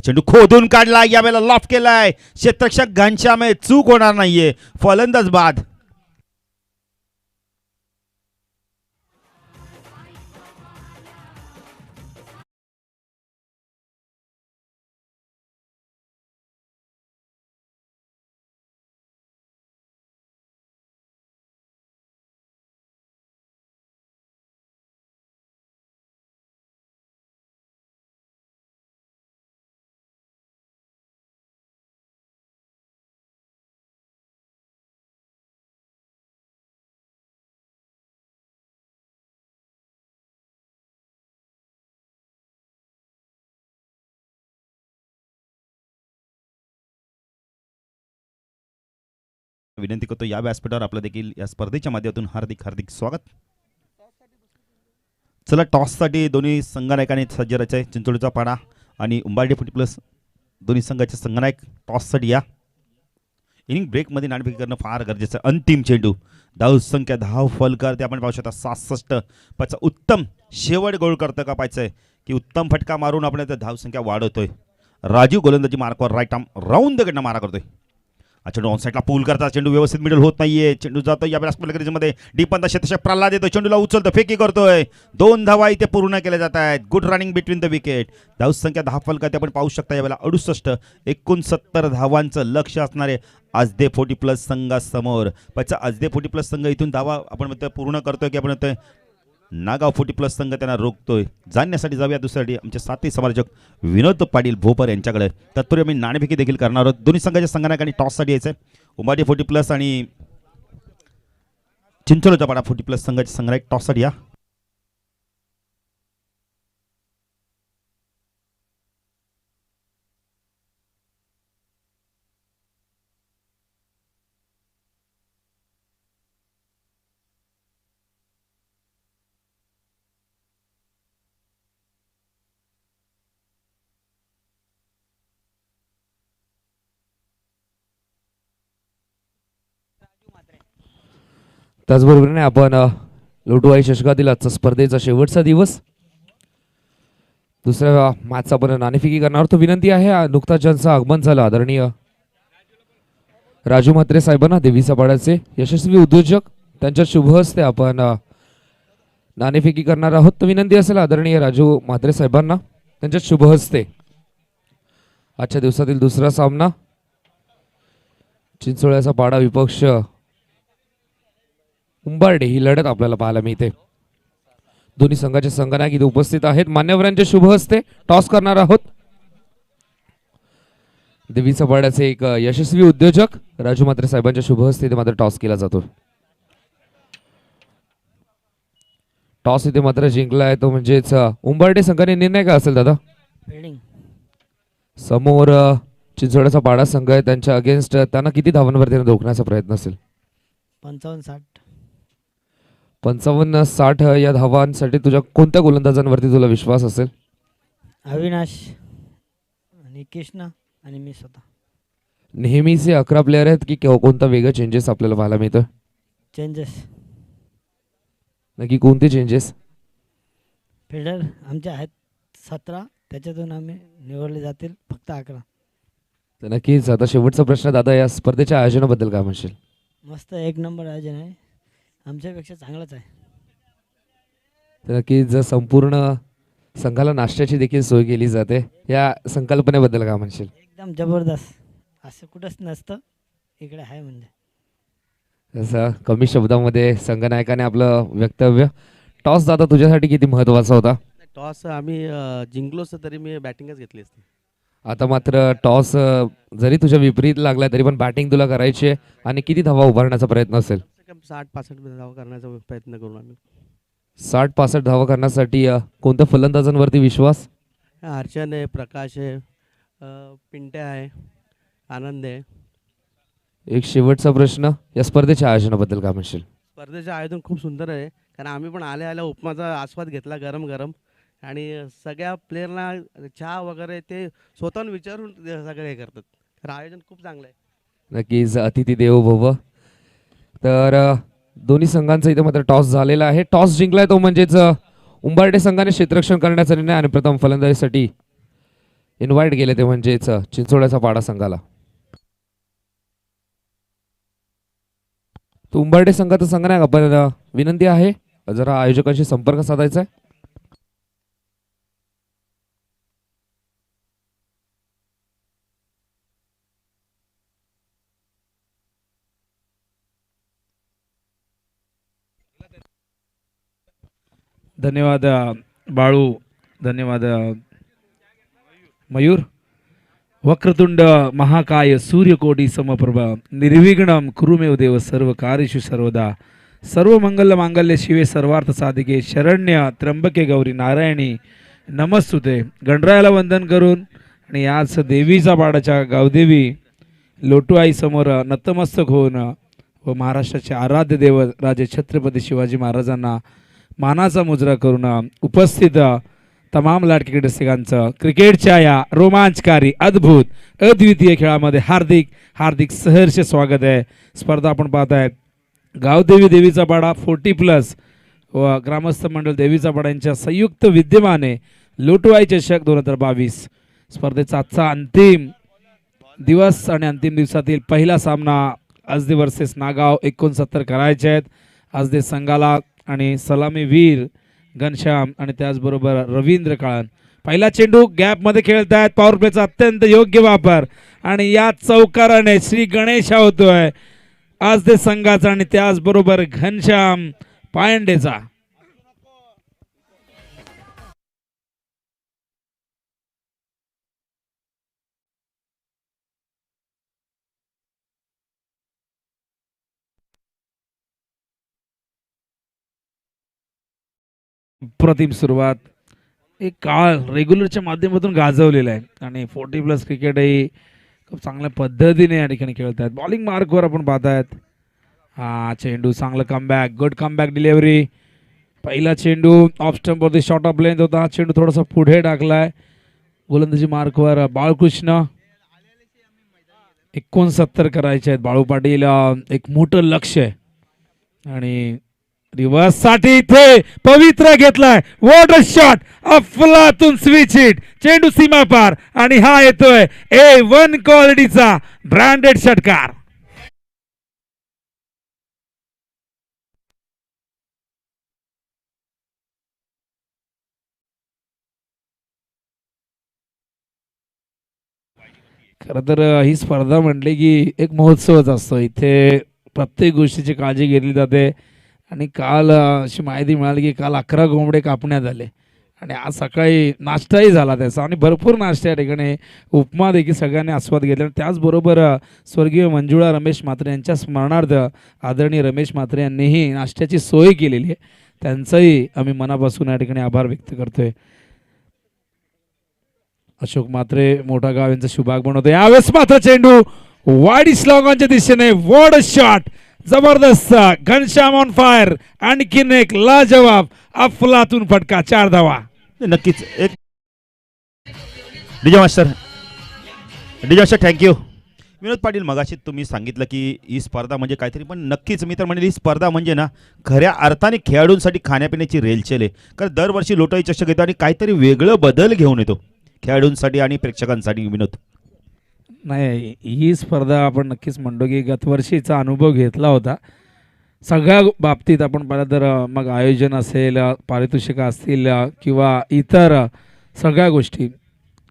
चेंडू खोदून काढला. यावेळेला लॉफ केलाय. क्षेत्ररक्षक घनश्याम आहे. चूक होणार नाहीये. फलंदाज बाद. विनंती करतो या व्यासपीठावर आपलं देखील या स्पर्धेच्या माध्यमातून हार्दिक हार्दिक स्वागत. चला टॉससाठी दोन्ही संघनायकांनी सज्ज राहायचे. चिंचोलीचा पाडा आणि उंबार्डे 40+ दोन्ही संघाचे संघनायक टॉससाठी या. इनिंग ब्रेकमध्ये नाणेफेक करणं फार गरजेचं. अंतिम चेंडू. धावसंख्या 10 फलकार ते आपण पाहू शकता 67. पाच उत्तम शेवट गोल करतं का पाहायचंय की उत्तम फटका मारून आपण धावसंख्या वाढवतोय. राजू गोलंदाजी मार्कवर राईट आर्म राऊंड द कडनं मारा करतोय. चेंडू ऑन साईडला पूल करतात, चेंडू व्यवस्थित मिडल होत नाहीये, चेंडू जातो या मध्ये डीप अंत क्षेत्ररक्षक प्रल्हाद येतोय, चेंडूला उचलतो, फेकी करतोय, 2 धावा इथे पूर्ण केल्या जात आहेत. Good running between the wicket. धावसंख्या 10 फलकात आपण पाहू शकता यावेळेला 68 69 धावांचं लक्ष असणारे आजदे 40+ संघासमोर. पण आजदे 40+ संघ इथून धावा आपण म्हणतोय पूर्ण करतोय की आपण म्हणतोय नागाव 40+ संघ त्यांना रोखतोय. जाणण्यासाठी जाऊया दुसऱ्यासाठी आमचे साथी समालोचक विनोद पाटील भोपर यांच्याकडे. तत्पूर्वी आम्ही नाणेफेकी देखील करणार आहोत. दोन्ही संघाच्या संघनायकांनी टॉससाठी यायचं आहे. उंबाडी 40+ आणि चिंचोलीचा पाडा 40+ संघाचे संघनायक टॉससाठी या. त्याचबरोबरीने आपण लोटूआई चषकातील आजचा स्पर्धेचा शेवटचा दिवस दुसऱ्या मॅचचा आपण नाणेफेकी करणार आहोत. विनंती आहे, नुकताच ज्यांचं आगमन झालं आदरणीय राजू म्हात्रे साहेबांना, देवीचा पाड्याचे यशस्वी उद्योजक, त्यांच्या शुभ हस्ते आपण नाणेफेकी करणार आहोत. तर विनंती असेल आदरणीय राजू म्हात्रे साहेबांना त्यांच्या शुभ हस्ते आजच्या दिवसातील दुसरा सामना चिंचोळ्याचा पाडा विपक्ष उंबारडे ही लढत आपल्याला पाहायला मिळते. दोन्ही संघाचे संघनायक इथे उपस्थित आहेत. मान्यवरांच्या शुभ हस्ते टॉस करणार आहोत. देवीचा पाड्याचे एक यशस्वी उद्योजक राजू म्हात्रे साहेबांच्या शुभ हस्ते इथे मात्र टॉस केला जातो. टॉस इथे मात्र जिंकला आहे तो म्हणजेच उंबारडे संघाने. निर्णय काय असेल दादा? समोर चिंचोळ्याचा पाडा संघ आहे, त्यांच्या अगेन्स्ट त्यांना किती धावांवरती रोखण्याचा प्रयत्न असेल? 55-60 या धावांसाठी तुझ्या कोणत्या गोलंदाजांवरती तुला विश्वास असेल? अविनाश आणि कृष्णा आणि मी स्वतः. नेहमीचे 11 प्लेयर आहेत की कोणता वेगळा चेंजेस आपल्याला पाहायला मिळतं? चेंजेस नक्की कोणते चेंजेस? फिल्डर आमचे आहेत 17, त्याच्यातून आम्ही निवडले जातील फक्त 11. तर नक्कीच आता शेवटचा प्रश्न दादा, या स्पर्धेच्या आयोजनाबद्दल काय म्हणशील? मस्त, 1 नंबर आयोजन आहे, आमच्यापेक्षा चांगलंच आहे. तर नक्कीच संपूर्ण संघाला नाश्त्याची देखील सोय केली जाते, या संकल्पनेबद्दल काय म्हणशील? एकदम जबरदस्त, असं कुठंच नसतं, इकडे आहे म्हणजे. जसं कमी शब्दामध्ये संघनायकाने आपलं वक्तव्य. टॉस दादा तुझ्यासाठी किती महत्त्वाचा होता? टॉस आम्ही जिंकलो असतो तरी मी बॅटिंगच घेतली असती. आता मात्र टॉस जरी तुझ्या विपरीत लागला तरी पण बॅटिंग तुला करायची आहे, आणि किती धावा उभारण्याचा प्रयत्न असेल? 60-65 धावा करण्याचा प्रयत्न करू आम्ही. 60-65 धावा करण्यासाठी कोणत्या फलंदाजांवरती विश्वास? अर्चन आहे, प्रकाश आहे, पिंट्या आहे, आनंद आहे. एक शेवटचा प्रश्न, या स्पर्धेच्या आयोजनाबद्दल काय म्हणशील? स्पर्धेचं आयोजन खूप सुंदर आहे, कारण आम्ही पण आल्या आल्या उपमाचा आस्वाद घेतला गरम गरम, आणि सगळ्या प्लेयरना चहा वगैरे ते स्वतःहून विचारून सगळे हे करतात. तर आयोजन खूप चांगलं आहे. नक्कीच अतिथी देवो भव. तर दोन्ही संघांचा इथे मात्र टॉस झालेला आहे. टॉस जिंकलाय तो म्हणजेच उंबारडे संघाने क्षेत्ररक्षण करण्याचा निर्णय, आणि प्रथम फलंदाजीसाठी इन्व्हाइट केले ते म्हणजेच चिंचोळ्याचा पाडा संघाला. तो उंबारडे संघाचा संघनायक, आपण विनंती आहे जरा आयोजकांशी संपर्क साधायचा आहे. धन्यवाद बाळू, धन्यवाद मयूर. वक्रतुंड महाकाय सूर्यकोटी समप्रभ निर्विघ्नं कुरुमेव देव सर्व कार्येषु सर्वदा. सर्व मंगल मांगल्य शिवे सर्वार्थ साधिके शरण्य त्र्यंबके गौरी नारायणी नमस्तुते. गणरायाला वंदन करून आणि याच देवीचा पाडाच्या गावदेवी लोटूआई समोर नतमस्तक होऊन व महाराष्ट्राचे आराध्य देव राजे छत्रपती शिवाजी महाराजांना मानाचा मुजरा करून उपस्थित तमाम लाडके क्रीडरसिकांचं क्रिकेटच्या या रोमांचकारी अद्भुत अद्वितीय खेळामध्ये हार्दिक हार्दिक सहर्ष स्वागत आहे. स्पर्धा आपण पाहताय गावदेवी देवीचा पाडा 40+ व ग्रामस्थ मंडळ देवीचा पाडा यांच्या संयुक्त विद्यमाने लोटूआई चषक 2022 स्पर्धेचा आजचा अंतिम दिवस आणि अंतिम दिवसातील पहिला सामना आजदे वर्सेस नागाव 69 करायचे आहेत. आजदे संघाला आणि सलामीवीर घनश्याम आणि त्याचबरोबर रवींद्र काळन. पहिला चेंडू गॅपमध्ये खेळतायत. पॉवर प्लेचा अत्यंत योग्य वापर आणि या चौकाराने श्री गणेश होतोय आजदे संघाचा आणि त्याचबरोबर घनश्याम पायंडेचा. प्रतिम सुरुवात एक काळ रेग्युलरच्या माध्यमातून गाजवलेला आहे आणि 40+ क्रिकेटही खूप चांगल्या पद्धतीने या ठिकाणी खेळत आहेत. बॉलिंग मार्कवर आपण पाहतायत. हा चेंडू चांगला कमबॅक, गुड कमबॅक डिलिव्हरी. पहिला चेंडू ऑफ स्टंपवरती शॉर्ट ऑफ लेंथ होता. हा चेंडू थोडासा पुढे टाकलाय. गोलंदाजी मार्कवर बाळकृष्ण. 69 करायचे आहेत. बाळू पाटील एक मोठं लक्ष आहे आणि रिव्हर्स साठी इथे पवित्र घेतलाय. वॉट अ शॉट, अफलातून स्विच हिट, चेंडू सीमा पार आणि हा येतोय A1 क्वालिटीचा ब्रँडेड षटकार. खरं तर ही स्पर्धा म्हटली की एक महोत्सवच असतो. इथे प्रत्येक गोष्टीची काळजी घेतली जाते आणि काल अशी माहिती मिळाली की काल 11 कोंबडे कापण्यात आले आणि आज सकाळी नाश्ताही झाला त्याचा आणि भरपूर नाश्ता या ठिकाणी उपमा देखील सगळ्यांनी आस्वाद घेतला. त्याचबरोबर स्वर्गीय मंजुळा रमेश म्हात्रे यांच्या स्मरणार्थ आदरणीय रमेश म्हात्रे यांनीही नाश्त्याची सोय केलेली आहे. त्यांचाही आम्ही मनापासून या ठिकाणी आभार व्यक्त करतोय. अशोक म्हात्रे मोठा गाव यांचा शुभागमन होतो. यावेळेस मात्र चेंडू वाईड स्लॉगांच्या दिशेने. वॉट अ शॉट, जबरदस्त. Ghanshyam on fire. आणखीन एक लाजवाब अफलातून फटका. 4 धावा. नक्कीच एक DJ master thank you. Vinod Patil, मगाशी तुम्ही सांगितलं की ही स्पर्धा म्हणजे काहीतरी, पण नक्कीच मी तर म्हणेल ही स्पर्धा म्हणजे ना खऱ्या अर्थाने खेळाडूंसाठी खाण्यापिण्याची रेलचेल आहे. कारण दरवर्षी लोटई चषक येतो आणि काहीतरी वेगळं बदल घेऊन येतो खेळाडूंसाठी आणि प्रेक्षकांसाठी. विनोद, नाही, ही स्पर्धा आपण नक्कीच म्हणतो की गतवर्षीचा अनुभव घेतला होता सगळ्या बाबतीत. आपण पाहिलं तर मग आयोजन असेल, पारितोषिकं असतील किंवा इतर सगळ्या गोष्टी,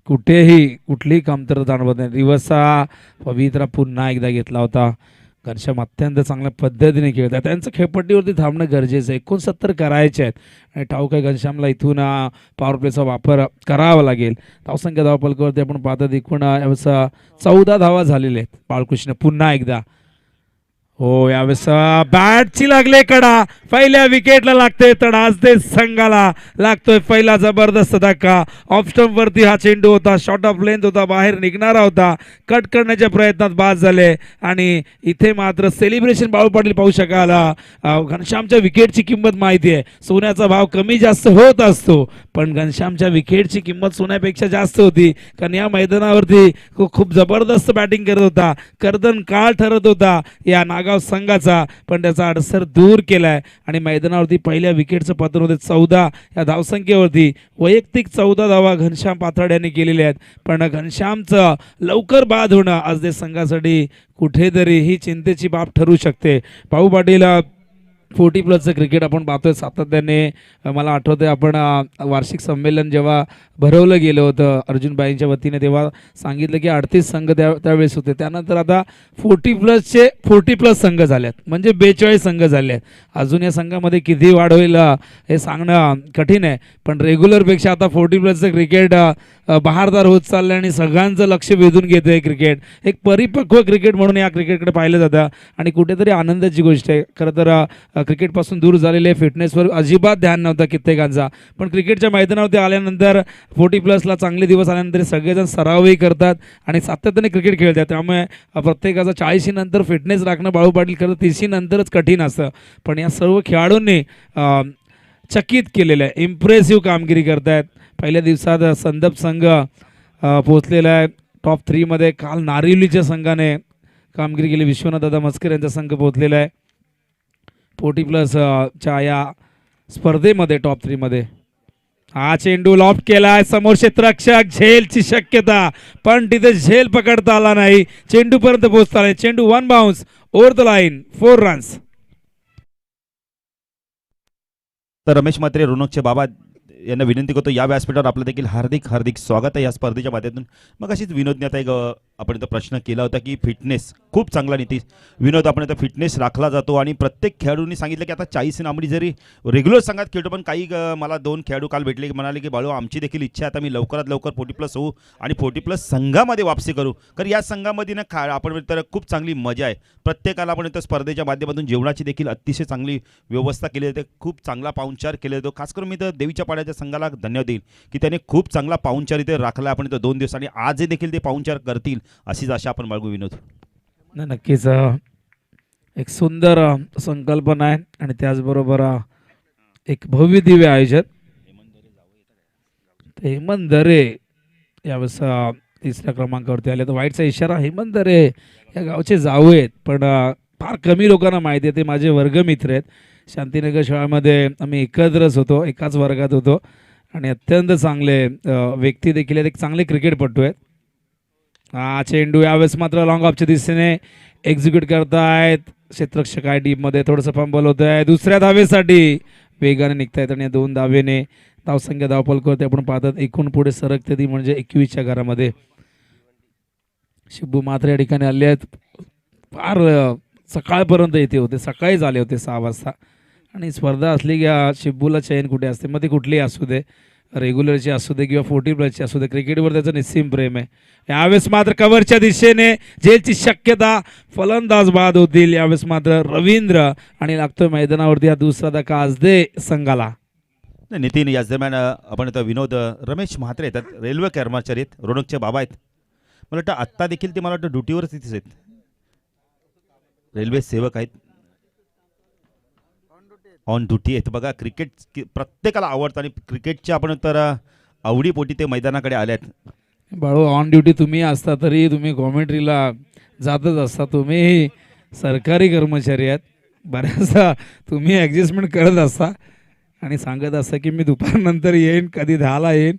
कुठेही कुठलीही कमतरता जाणवत नाही. रिवर्सचा पवित्रा पुन्हा एकदा घेतला होता. घनश्याम अत्यंत चांगल्या पद्धतीने खेळतात. त्यांचं खेळपट्टीवरती थांबणं गरजेचं आहे. 69 करायचे आहेत आणि ठाऊक आहे घनश्यामला इथून पॉवर प्लेचा वापर करावा लागेल. धावसंख्या धावपलकावरती आपण पाहतात एकूण 14 धावा झालेल्या आहेत. बाळकृष्ण पुन्हा एकदा. हो, यावेळेस बॅटची लागले कडा. पहिल्या विकेटला लागते तडा. आजदे संघाला लागतोय पहिला जबरदस्त धक्का. ऑफ स्टंप वरती हा चेंडू होता. शॉर्ट ऑफ लेंथ होता. बाहेर निघणारा होता. कट करण्याच्या प्रयत्नात बाद झाले आणि इथे मात्र सेलिब्रेशन बाळू पाटील पाहू शकाल. घनश्यामच्या विकेटची किंमत माहिती आहे. सोन्याचा भाव कमी जास्त होत असतो, पण घनश्यामच्या विकेटची किंमत सोन्यापेक्षा जास्त होती. कारण या मैदानावरती खूप जबरदस्त बॅटिंग करत होता. कर्दन काळ ठरत होता या नागाव संघाचा, पण त्याचा अडसर दूर केलाय आणि मैदानावरती पहिल्या विकेटचं पतन होते. 14 या धावसंख्येवरती वैयक्तिक 14 धावा घनश्याम पाथर्ड यांनी केलेल्या आहेत. पण घनश्यामचं लवकर बाद होणं आज ते संघासाठी कुठेतरी ही चिंतेची बाब ठरू शकते. भाऊ पाटील 40+ क्रिकेट आपण पाहतोय सातत्याने. मला आठवतंय आपण वार्षिक संमेलन जेव्हा भरवलं गेलं होतं अर्जुनबाईंच्या वतीने, तेव्हा सांगितलं की 38 संघ त्यावेळेस होते. त्यानंतर आता 40+ संघ झाल्यात, म्हणजे 42 संघ झाले आहेत. अजून या संघामध्ये किती वाढ होईल हे सांगणं कठीण आहे, पण रेग्युलरपेक्षा आता 40+ क्रिकेट बहारदार होत चाललं आणि सगळ्यांचं लक्ष वेधून घेतं आहे क्रिकेट. एक परिपक्व क्रिकेट म्हणून या क्रिकेटकडे पाहिलं जातं आणि कुठेतरी आनंदाची गोष्ट आहे. खरं तर क्रिकेटपासून दूर झालेले, फिटनेसवर अजिबात ध्यान नव्हता कित्येकांचा, पण क्रिकेटच्या मैदानावरती आल्यानंतर 40+ला चांगले दिवस आल्यानंतर सगळेजण सरावही करतात आणि सातत्याने क्रिकेट खेळतात. त्यामुळे प्रत्येकाचा 40 नंतर फिटनेस राखणं बाळू पाटील खरं 30 नंतरच कठीण असतं. पण या सर्व खेळाडूंनी चकित केलेलं आहे. इम्प्रेसिव्ह कामगिरी करतायत. पहिल्या दिवसात संदप संघ पोहोचलेला आहे टॉप 3मध्ये. काल नारिवलीच्या संघाने कामगिरी केली. विश्वनाथ दादा मस्कर यांचा संघ पोहोचलेला आहे 40+ च्या या स्पर्धेमध्ये टॉप 3मध्ये. हा चेंडू लॉफ्ट केलाय, समोर क्षेत्ररक्षक, झेलची शक्यता, पण तिथे झेल पकडता आला नाही, चेंडू पर्यंत पोहोचता आला. चेंडू one bounce over the line, 4 runs. तर रमेश म्हात्रे, रोनकचे बाबा यांना विनंती करतो, या व्यासपीठावर आपलं देखील हार्दिक हार्दिक स्वागत आहे या स्पर्धेच्या माध्यमातून. मग अशीच विनोदने आता एक आपण इथं प्रश्न केला होता की फिटनेस खूप चांगला नितीश विनोद आपण इथं फिटनेस राखला जातो आणि प्रत्येक खेळाडूंनी सांगितलं की आता 40 आंबडी जरी रेग्युलर संघात खेळतो, पण काही मला 2 खेळाडू काल भेटले की म्हणाले की बाळू आमची देखील इच्छा आहे आता मी लवकरात लवकर 40+ होऊ आणि 40+ संघामध्ये वापसी करू. कारण या संघामध्ये ना आपण तर खूप चांगली मजा आहे. प्रत्येकाला आपण इथं स्पर्धेच्या माध्यमातून जेवणाची देखील अतिशय चांगली व्यवस्था केली जाते, खूप चांगला पाहुणचार केला जातो. खास करून मी तर देवीच्या पाड्याच्या संघाला धन्यवाद देईल की त्याने खूप चांगला पाहुणचार इथे राखला आपण इथं 2 दिवस, आणि आजही देखील ते पाहुणचार करतील अशीच आशा आपण बाळगू विनोद. नाही, नक्कीच एक सुंदर संकल्पना आहे आणि त्याचबरोबर एक भव्य दिव्य आयोजन. हेमंत दरे यावेळेस तिसऱ्या क्रमांकावरती आले. तर वाईटचा इशारा, हेमंत दरे या गावचे जाऊ आहेत, पण फार कमी लोकांना माहिती आहे. ते माझे वर्गमित्र आहेत. शांतीनगर शाळेमध्ये आम्ही एकत्रच होतो, एकाच वर्गात होतो आणि अत्यंत चांगले व्यक्ती देखील आहेत, एक चांगले क्रिकेटपटू आहेत. हा चेंडू यावेळेस मात्र लॉंग ऑफच्या दिशेने एक्झिक्यूट करतायत क्षेत्ररक्षक आहे टीममध्ये, थोडंसं फंबल होत आहे. दुसऱ्या धावेसाठी वेगाने निघतायत आणि 2 धावेने धावसंख्या धावपल करते आपण पाहतात. एकूण पुढे सरकते ती म्हणजे 21च्या घरामध्ये. शिब्बू मात्र या ठिकाणी आले आहेत, फार सकाळपर्यंत येते होते, सकाळीच आले होते 6 वाजता. आणि स्पर्धा असली की शिब्बूला चैन कुठे असते, मग ती कुठलीही असू दे, रेग्युलरची असू दे किंवा 40+ असू दे, क्रिकेटवर त्याचं निस्सीम प्रेम आहे. यावेळेस मात्र कव्हरच्या दिशेने झेलची शक्यता, फलंदाज बाद होतील यावेळेस मात्र रवींद्र, आणि लागतोय मैदानावरती हा दुसरा धक्का आज दे संघाला. नितीन, याच दरम्यान आपण आता विनोद रमेश म्हात्रे येतात, रेल्वे कर्मचारी आहेत, रोनकचे बाबा आहेत. मला वाटतं आत्ता देखील ते मला वाटतं ड्युटीवरच तिथेच आहेत, रेल्वे सेवक आहेत, ऑन ड्युटी आहेत. बघा क्रिकेट प्रत्येकाला आवडतं आणि क्रिकेटच्या आपण तर आवडीपोटी ते मैदानाकडे आले आहेत. बाळू, ऑन ड्युटी तुम्ही असता तरी तुम्ही कॉमेंट्रीला जातच असता, तुम्ही सरकारी कर्मचारी आहेत, बऱ्याचदा तुम्ही ॲडजस्टमेंट करत असता आणि सांगत असता की मी दुपारनंतर येईन, कधी 10ला येईन.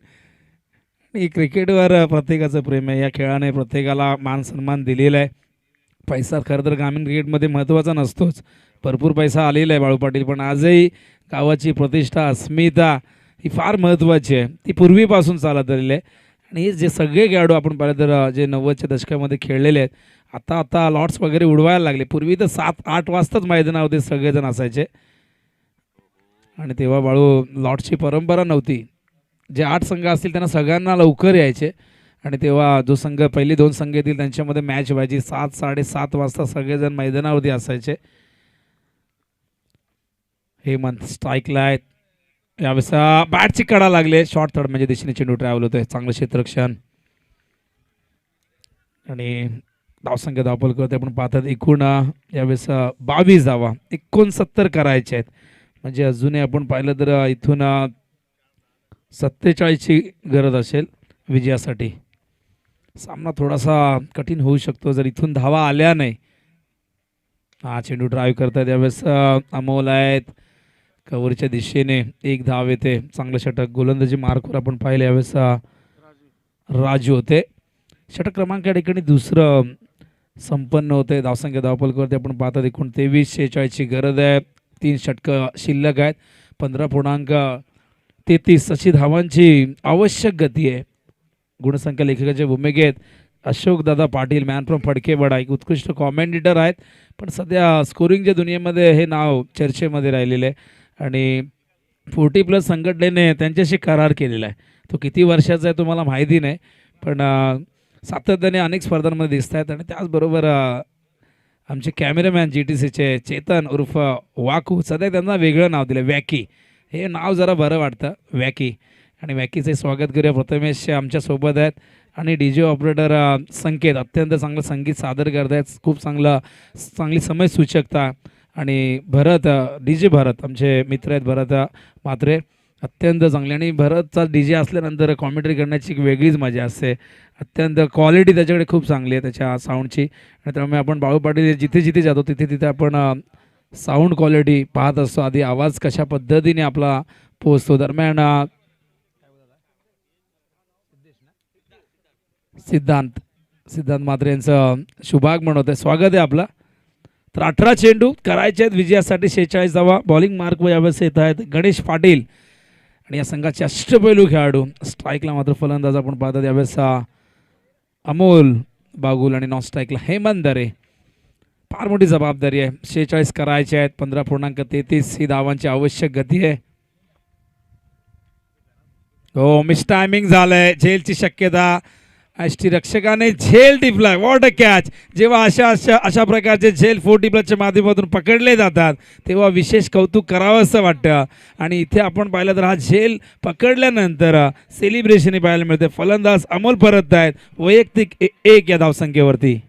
आणि क्रिकेटवर प्रत्येकाचं प्रेम आहे, या खेळाने प्रत्येकाला मान सन्मान दिलेला आहे. पैसा खरं तर ग्रामीण क्रिकेटमध्ये महत्त्वाचा नसतोच, भरपूर पैसा आलेला आहे बाळू पाटील, पण आजही गावाची प्रतिष्ठा, अस्मिता ही फार महत्त्वाची आहे, ती पूर्वीपासून चालत आलेली आहे. आणि हे जे सगळे खेळाडू आपण पाहिलं तर जे 90च्या दशकामध्ये खेळलेले आहेत, आता लॉट्स वगैरे उडवायला लागले. पूर्वी तर 7-8 वाजताच मैदानावरती सगळेजण असायचे आणि तेव्हा बाळू लॉट्सची परंपरा नव्हती. जे 8 संघ असतील त्यांना सगळ्यांना लवकर यायचे आणि तेव्हा जो संघ पहिली 2 संघ येतील त्यांच्यामध्ये मॅच व्हायची. 7-7:30 वाजता सगळेजण मैदानावरती असायचे. हेमंत स्ट्राईकला आहेत, यावेळेस बॅटची कडा लागले, शॉर्ट थर्ड म्हणजे दिशेने चेंडू ट्रॅव्हल होतोय, चांगलं क्षेत्ररक्षण आणि धावसंख्या धावपल करते आपण पाहतात. एकूण यावेळेस 22 धावा 69 करायचे आहेत, म्हणजे अजूनही आपण पाहिलं तर इथून 47ची गरज असेल विजयासाठी. सामना थोडासा कठीण होऊ शकतो जर इथून धावा आल्या नाही. हा चेंडू ड्राईव्ह करतात यावेळेस अमोल आहेत, कव्हरच्या दिशेने 1 धाव येते, चांगलं षटक. गोलंदाजी मार्कवर आपण पाहिलं यावेळेस राजू होते. षटक क्रमांक या ठिकाणी दुसरं संपन्न होते. धावसंख्या धावपल करते आपण पाहतात. एकूण 23-46ची गरज आहे, 3 षटकं शिल्लक आहेत, 15.33 अशी धावांची आवश्यक गती आहे. गुणसंख्या लेखकाच्या भूमिकेत अशोकदादा पाटील, मॅन फ्रॉम फडकेवाडा, एक उत्कृष्ट कॉमेंटेटर आहेत, पण सध्या स्कोरिंगच्या दुनियेमध्ये हे नाव चर्चेमध्ये राहिलेलं आहे आणि 40+ संघटनेने त्यांच्याशी करार केलेला आहे. तो किती वर्षाचा आहे तुम्हाला माहिती नाही, पण सातत्याने अनेक स्पर्धांमध्ये दिसत आहेत. आणि त्याचबरोबर आमचे कॅमेरामॅन GTCचे चेतन उर्फ वाकू, सध्या त्यांना वेगळं नाव दिलं, वॅकी. हे नाव जरा बरं वाटतं, वॅकी. आणि वॅकीचे स्वागत करूया. प्रथमेश आमच्यासोबत आहेत आणि DJ ऑपरेटर संकेत अत्यंत चांगलं संगीत सादर करत आहेत, खूप चांगली समय सूचकता. आणि भरत, DJ भरत आमचे मित्र आहेत, भरत म्हात्रे, अत्यंत चांगले. आणि भरतचा DJ असल्यानंतर कॉमेंट्री करण्याची एक वेगळीच मजा असते, अत्यंत क्वालिटी त्याच्याकडे खूप चांगली आहे त्याच्या साऊंडची. आणि त्यामुळे आपण बाळू पाटील जिथे जातो तिथे आपण साऊंड क्वालिटी पाहत असतो, आधी आवाज कशा पद्धतीने आपला पोहोचतो. दरम्यान सिद्धांत म्हात्रे यांचं शुभागमन होतं. स्वागत आहे आपलं. तर 18 चेंडू करायचे आहेत विजयासाठी. 46 बॉलिंग मार्क यावेळेस येत आहेत गणेश पाटील आणि या संघाचे अष्टपैलू खेळाडू. स्ट्राईकला मात्र फलंदाज आपण पाहतात यावेळेस अमोल बागुल आणि नॉन स्ट्राईकला हेमंत दरे. फार मोठी जबाबदारी आहे. 46 करायचे आहेत. 15.33 ही धावांची आवश्यक गती आहे. हो, मिस टायमिंग झालंय. झेलची शक्यता. रक्षकाने झेल टिपलाय. What a catch. जेव्हा अशा प्रकारचे झेल 40 प्लसच्या माध्यमातून पकडले जातात तेव्हा विशेष कौतुक करावं असं वाटतं. आणि इथे आपण पाहिलं तर हा झेल पकडल्यानंतर सेलिब्रेशन पाहायला मिळते. फलंदाज अमोल परत आहेत वैयक्तिक 1 या धावसंख्येवरती.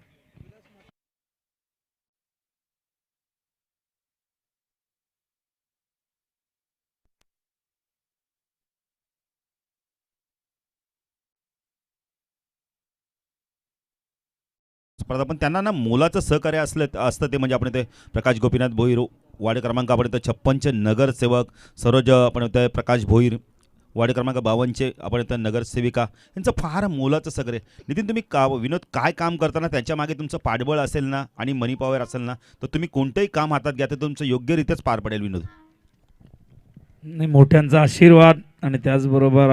स्पर्धा पण त्यांना ना मोलाचं सहकार्य असतं ते म्हणजे आपण ते प्रकाश गोपीनाथ भोईर वार्ड क्रमांक आपण इथं 56चे नगरसेवक सरोज आपण इथं प्रकाश भोईर वार्ड क्रमांक 52चे आपण इथं नगरसेविका यांचं फार मोलाचं सहकार्य. नितीन तुम्ही विनोद काय काम करताना त्यांच्या मागे तुमचं पाठबळ असेल ना आणि मनी पॉवर असेल ना तर तुम्ही कोणतंही काम हातात घ्या तर तुमचं योग्यरित्याच पार पडेल विनोद. नाही, मोठ्यांचा आशीर्वाद आणि त्याचबरोबर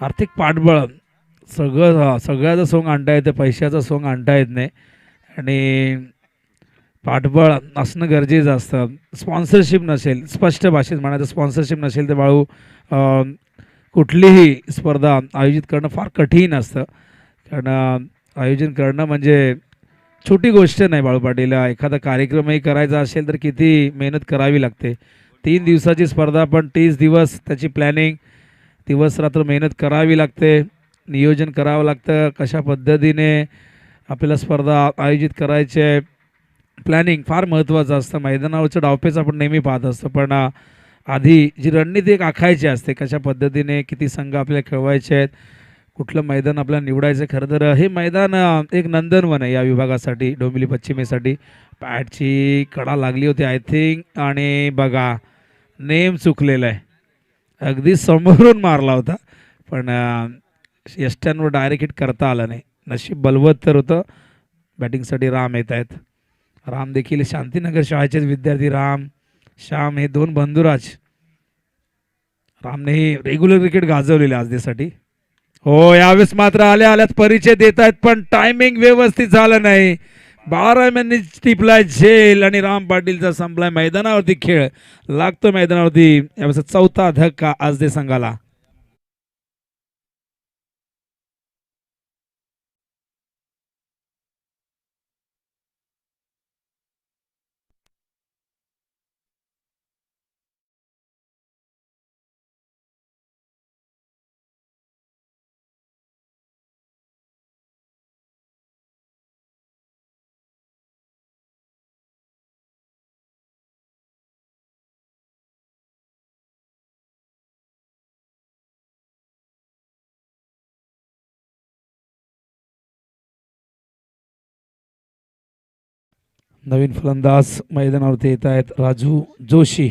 आर्थिक पाठबळ सगळ्याचं सोंग आणता येते. पैशाचं सोंग आणता येत नाही आणि पाठबळ असणं गरजेचं असतं. स्पॉन्सरशिप नसेल, स्पष्ट भाषेत म्हणायचं स्पॉन्सरशिप नसेल तर बाळू कुठलीही स्पर्धा आयोजित करणं फार कठीण असतं. कारण आयोजन करणं म्हणजे छोटी गोष्ट नाही बाळू पाटील. एखादा कार्यक्रमही करायचा असेल तर किती मेहनत करावी लागते. 3 दिवसाची स्पर्धा पण 30 दिवस त्याची प्लॅनिंग, दिवस रात्र मेहनत करावी लागते. नियोजन करावं लागतं. कशा पद्धतीने आपल्याला स्पर्धा आयोजित करायची आहे प्लॅनिंग फार महत्त्वाचं असतं. मैदानावरचं डावपेच आपण नेहमी पाहत असतो पण आधी जी रणनीती एक आखायची असते कशा पद्धतीने किती संघ आपल्याला खेळवायचे आहेत, कुठलं मैदान आपल्याला निवडायचं. खरं तर हे मैदान एक नंदनवन आहे या विभागासाठी, डोंबिवली पश्चिमेसाठी. पॅटची कडा लागली होती आय थिंक आणि बघा नेम चुकलेला आहे. अगदी समोरून मारला होता पण यष्ट्यांवर डायरेक्ट हिट करता आलं नाही. नशीब बलवत तर होतं. बॅटिंगसाठी राम येत आहेत. राम देखील शांतीनगर शाळेचेच विद्यार्थी. राम श्याम हे 2 बंधुराज. रामनेही रेग्युलर क्रिकेट गाजवलेले आज देसाठी. हो, यावेळेस मात्र आल्याच परिचय देत आहेत पण टायमिंग व्यवस्थित झालं नाही. बाळाराम टिपलाय झेल आणि राम पाटीलचा संपलाय मैदानावरती खेळ. लागतो मैदानावरती यावेळेस 4था धक्का आज दे संघाला. नवीन फलंदाज मैदानावरती येत आहेत राजू जोशी.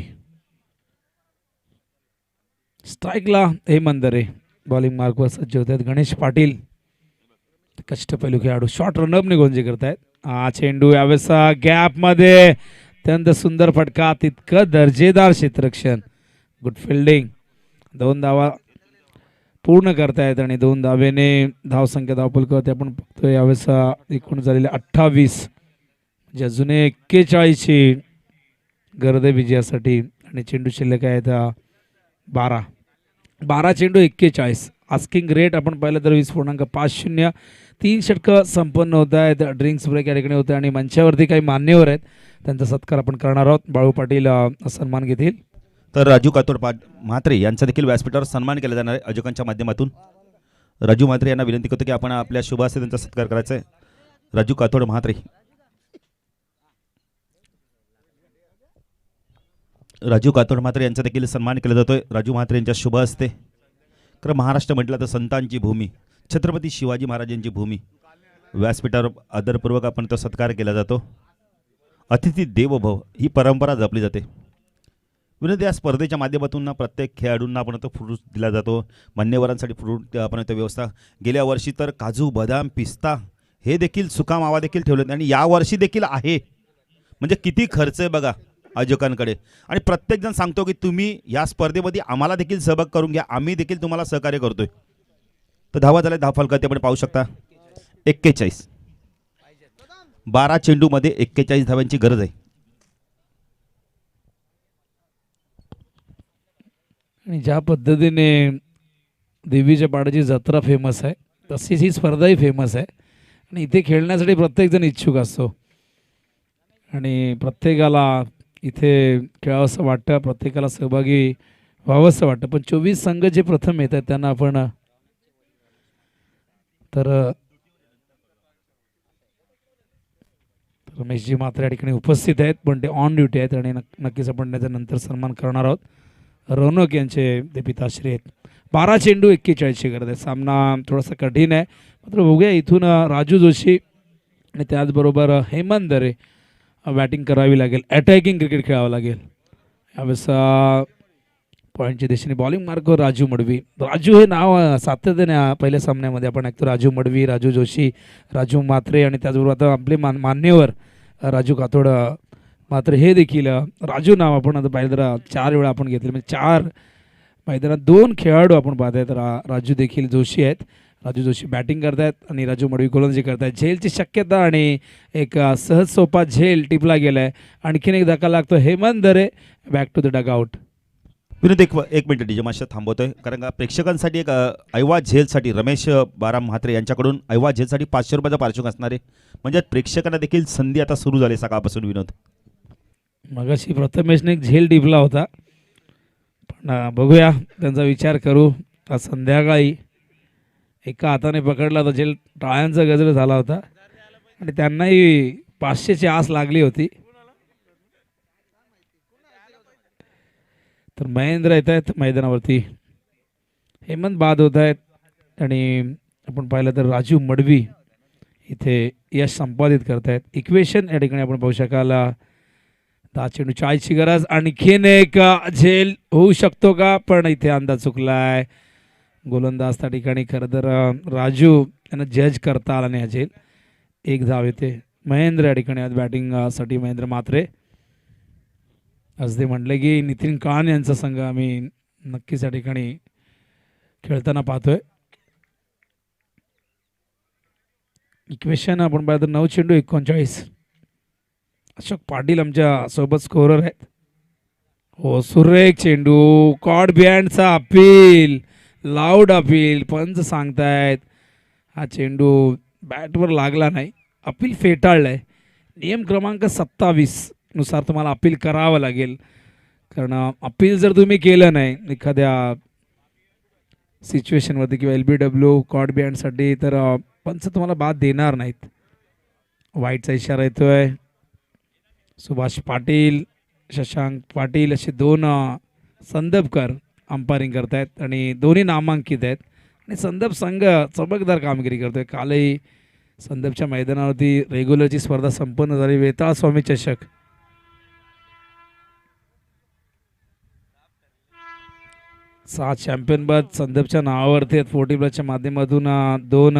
स्ट्राईकला हेमंत दरे. बॉलिंग मार्कवर सज्ज होत आहेत गणेश पाटील. कष्टपैलू खेळाडू शॉर्ट रनअप निघून जे करतायत. हा चेंडू यावेळेस गॅपमध्ये अत्यंत सुंदर फटका. तितकं दर्जेदार क्षेत्ररक्षण. Good fielding. 2 धावा पूर्ण करतायत आणि 2 धावेने धावसंख्या धावफलकावरती आपण बघतो यावेळेस एकूण झालेले 28 म्हणजे अजून 41ची गरज आहे विजयासाठी आणि चेंडू शिल्लक आहेत 12 चेंडू 41. आस्किंग रेट आपण पाहिलं तर 20.50. 3 षटकं संपन्न होत आहेत. ड्रिंक्स ब्रेक या ठिकाणी होते आणि मंचावरती काही मान्यवर आहेत त्यांचा सत्कार आपण करणार आहोत. बाळू पाटील सन्मान घेतील. तर राजू कातोड म्हात्रे यांचा देखील व्यासपीठावर सन्मान केला जाणार आहे आयोजकांच्या माध्यमातून. राजू म्हात्रे यांना विनंती करतो की आपण आपल्या शुभ हस्ते त्यांचा सत्कार करायचा आहे. राजू कातोड म्हात्रे. राजू कातोड म्हात्रे यांचा देखील सन्मान केला जातोय राजू म्हात्रे यांच्या शुभ हस्ते. खरं महाराष्ट्र म्हटलं तर संतांची भूमी, छत्रपती शिवाजी महाराजांची भूमी. व्यासपीठावर आदरपूर्वक आपण तो सत्कार केला जातो. अतिथी देवो भव ही परंपरा जपली जाते. विनोद, या स्पर्धेच्या माध्यमातून ना प्रत्येक खेळाडूंना आपण तो फ्रूट दिला जातो, मान्यवरांसाठी फ्रूट आपण इथं व्यवस्था. गेल्या वर्षी तर काजू, बदाम, पिस्ता हे देखील सुका मावा देखील ठेवले आणि यावर्षी देखील आहे. म्हणजे किती खर्च आहे बघा आयोजकांकडे. आणि प्रत्येकजण सांगतो की तुम्ही या स्पर्धेमध्ये आम्हाला देखील सहभाग करून घ्या, आम्ही देखील तुम्हाला सहकार्य करतोय. तर धावा झाल्या, धाव फलकावरती आपण पाहू शकता 41. 12 चेंडूमध्ये 41 धावांची गरज आहे. आणि ज्या पद्धतीने देवीच्या पाडाची जत्रा फेमस आहे तशीच ही स्पर्धाही फेमस आहे. आणि इथे खेळण्यासाठी प्रत्येकजण इच्छुक असतो आणि प्रत्येकाला इथे खेळावंसं वाटतं, प्रत्येकाला सहभागी व्हावंसं वाटतं. पण 24 संघ जे प्रथम येत आहेत त्यांना आपण तर रमेशजी मात्र या ठिकाणी उपस्थित आहेत, पण ते ऑन ड्युटी आहेत आणि नक्कीच आपण त्याचा नंतर सन्मान करणार आहोत. रौनक यांचे ते पिताश्री आहेत. 12 चेंडू 41ची गरज आहे. सामना थोडासा कठीण आहे, मात्र बघूया इथून राजू जोशी आणि त्याचबरोबर हेमंत दरे बॅटिंग करावी लागेल, अटॅकिंग क्रिकेट खेळावं लागेल. यावेळेस पॉईंटच्या दिशेने बॉलिंग मार्कवर राजू मडवी. राजू हे नाव सातत्याने पहिल्या सामन्यामध्ये आपण ऐकतो. राजू मडवी, राजू जोशी, राजू मात्रे आणि त्याचबरोबर आता आपले मान्यवर राजू कातोड मात्र हे देखील राजू नाव आपण आता पाहिलं तर 4 वेळा आपण घेतले. म्हणजे 4 मैदानात 2 खेळाडू आपण पाहत आहेत. राजू देखील जोशी आहेत. राजू जोशी बॅटिंग करतायत आणि राजू मडवी गोलंदाजी करतायत. झेलची शक्यता आणि एक सहज सोपा झेल टिपला गेला आहे. आणखीन एक धक्का लागतो. हेमंत दरे बॅक टू द डगआउट. विनोद, एक मिनिट डीजे मास्टर थांबवतोय, कारण का प्रेक्षकांसाठी एक ऐवा झेलसाठी रमेश बाराम म्हात्रे यांच्याकडून ऐवा झेलसाठी 500 रुपयाचं पारितोषिक असणार आहे. म्हणजे प्रेक्षकांना देखील संधी आता सुरू झाली सकाळपासून. विनोद, मगाशी प्रथमेशने एक झेल टिपला होता, पण बघूया त्यांचा विचार करू. आज संध्याकाळी एका हाताने पकडला तर झेल टाळ्यांचा गजर झाला होता आणि त्यांनाही 500ची आस लागली होती. तर महेंद्र येत आहेत मैदानावरती, हेमंत बाद होत आहेत आणि आपण पाहिलं तर राजू मडवी इथे यश संपादित करतायत. इक्वेशन या ठिकाणी आपण पाहू शकाल. 10 चेंडू 40ची गरज. आणखीन एक झेल होऊ शकतो का, पण इथे अंदाज चुकलाय. गोलंदाज त्या ठिकाणी खरं तर राजू यांना जज करता आला नाही. झेल 1 धाव येते. महेंद्र या ठिकाणी आज बॅटिंगसाठी महेंद्र मात्रे. आज ते म्हटले की नितीन कान यांचा संघ आम्ही नक्कीच या ठिकाणी खेळताना पाहतोय. इक्वेशन आपण पाहतो 9 चेंडू 39. अशोक पाटील आमच्या सोबत स्कोरर आहेत. हो, सुरेख चेंडू. कॉड बिहाइंडचा अपील, लाऊड अपील. पंच सांगतायत हा चेंडू बॅटवर लागला नाही, अपील फेटाळलाय. नियम क्रमांक 27 नुसार तुम्हाला अपील करावं लागेल, कारण अपील जर तुम्ही केलं नाही एखाद्या सिच्युएशनवरती किंवा LBW कॉड बिहाइंडसाठी तर पंच तुम्हाला बाद देणार नाहीत. वाईटचा इशारा येतोय. सुभाष पाटील, शशांक पाटील असे 2 संदपकर अंपायरिंग करतायत आणि दोन्ही नामांकित आहेत. आणि संदप संघ चमकदार कामगिरी करतोय. कालही संदपच्या मैदानावरती रेग्युलरची स्पर्धा संपन्न झाली. वेताळ स्वामी चषक. सात चॅम्पियनपद संदपच्या नावावरती आहेत. 40+ माध्यमातून 2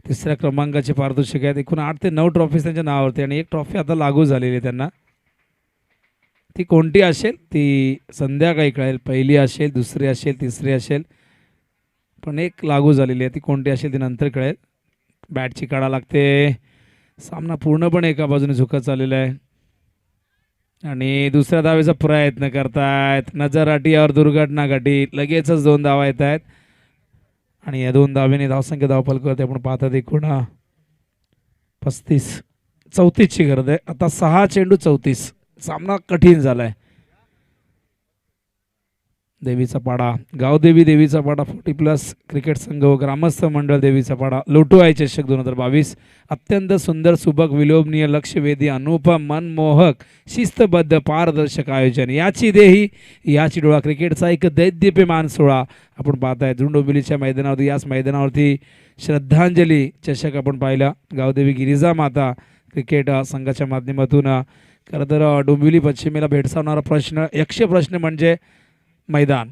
तिसऱ्या क्रमांकाचे पारितोषिक आहेत. एकूण 8 ते 9 ट्रॉफीज त्यांच्या नावावरती आणि 1 ट्रॉफी आता लागू झालेली आहे त्यांना. ती कोणती असेल ती संध्याकाळी कळेल. पहिली असेल, दुसरी असेल, तिसरी असेल, पण 1 लागू झालेली आहे. ती कोणती असेल ती नंतर कळेल. बॅटची काढा लागते. सामना पूर्णपणे एका बाजूने झुकत चाललेला आहे आणि दुसऱ्या धावेचा प्रयत्न करतायत. नजर अटीवर दुर्घटना घटी. लगेचच 2 धावा येत आहेत आणि या 2 धावेने धावसंख्या धावफलकावरती आपण पाहतात एकूण 34ची गरज आहे. आता 6 चेंडू 34. सामना कठीण झालाय. देवीचा पाडा, गावदेवी देवीचा पाडा 40+ क्रिकेट संघ व ग्रामस्थ मंडळ देवीचा पाडा लोटो आय चषक 2022. अत्यंत सुंदर, सुबक, विलोभनीय, लक्षवेधी, अनुपम, मनमोहक, शिस्तबद्ध, पारदर्शक आयोजन. याची देही याची डोळा क्रिकेटचा एक दैदिप्यमान सोहळा आपण पाहताय झुंडोबिलीच्या मैदानावरती. याच मैदानावरती श्रद्धांजली चषक आपण पाहिला. गावदेवी गिरिजा माता क्रिकेट संघाच्या माध्यमातून खरं तर डोंबिवली पश्चिमेला भेडसावणारा प्रश्न प्रश्न म्हणजे मैदान.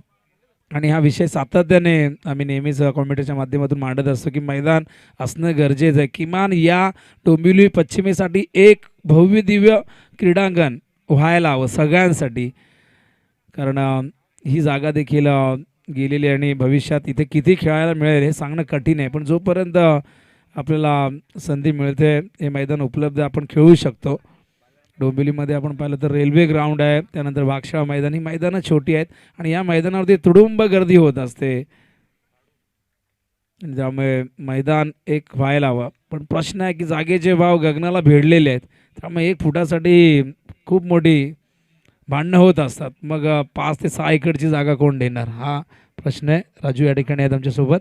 आणि हा विषय सातत्याने आम्ही नेहमीच कॉमेंटरीच्या माध्यमातून मांडत असतो की मैदान असणं गरजेचं आहे. किमान या डोंबिवली पश्चिमेसाठी एक भव्य दिव्य क्रीडांगण व्हायला हवं सगळ्यांसाठी. कारण ही जागा देखील गेलेली आहे आणि भविष्यात इथे किती खेळायला मिळेल हे सांगणं कठीण आहे. पण जोपर्यंत आपल्याला संधी मिळते हे मैदान उपलब्ध आपण खेळू शकतो. डोंबिवलीमध्ये आपण पाहिलं तर रेल्वे ग्राउंड आहे, त्यानंतर वागशाळा मैदान, ही मैदानं छोटी आहेत आणि या मैदानावरती तुडुंब गर्दी होत असते. त्यामुळे मैदान एक व्हायला हवं. पण प्रश्न आहे की जागेचे भाव गगनाला भिडलेले आहेत. त्यामुळे 1 फुटासाठी खूप मोठी भांडणं होत असतात. मग 5 ते 6 एकरची जागा कोण देणार हा प्रश्न आहे. राजू या ठिकाणी आहेत आमच्यासोबत.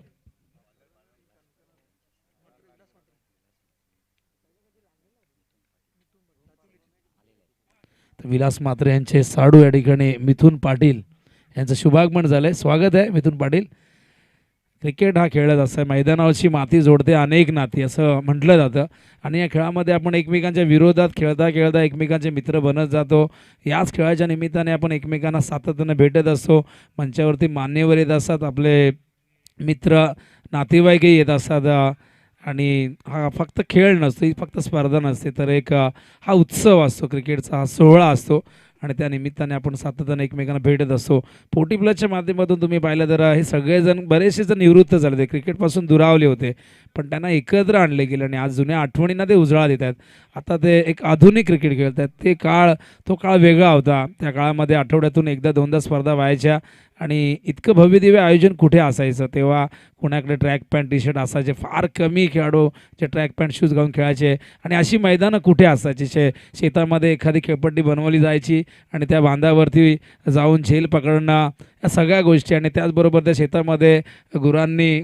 विलास म्हात्रे यांचे साडू या ठिकाणी मिथुन पाटील यांचं शुभागमन झालंय. स्वागत आहे मिथुन पाटील. क्रिकेट हा खेळत असा मैदानावरची माती जोडते अनेक नाती असं म्हटलं जातं आणि या खेळामध्ये आपण एकमेकांच्या विरोधात खेळता खेळता एकमेकांचे मित्र बनत जातो. याच खेळाच्या निमित्ताने आपण एकमेकांना सातत्यानं भेटत असतो. मंचावरती मान्यवर येत असतात, आपले मित्र नातेवाईकही येत असतात. आणि हा फक्त खेळ नसतो, ही फक्त स्पर्धा नसते, तर एक हा उत्सव असतो, क्रिकेटचा हा सोहळा असतो आणि त्या निमित्ताने आपण सातत्याने एकमेकांना भेटत असतो. 40 प्लसच्या माध्यमातून तुम्ही पाहिलं तर हे सगळेजण बरेचसे जण निवृत्त झाले होते, क्रिकेटपासून दुरावले होते, पण त्यांना एकत्र आणले गेले आणि आज जुन्या आठवणींना ते उजळा देत आहेत. आता ते एक आधुनिक क्रिकेट खेळत आहेत. तो काळ वेगळा होता. त्या काळामध्ये आठवड्यातून एकदा दोनदा स्पर्धा व्हायच्या आणि इतकं भव्य दिव्य आयोजन कुठे असायचं. तेव्हा कोणाकडे ट्रॅक पॅन्ट टी शर्ट असायचे, फार कमी खेळाडू जे ट्रॅक पॅन्ट शूज घालून खेळायचे आणि अशी मैदानं कुठे असायची. शेतामध्ये एखादी खेळपट्टी बनवली जायची आणि त्या बांधावरती जाऊन झेल पकडणं, या सगळ्या गोष्टी आणि त्याचबरोबर त्या शेतामध्ये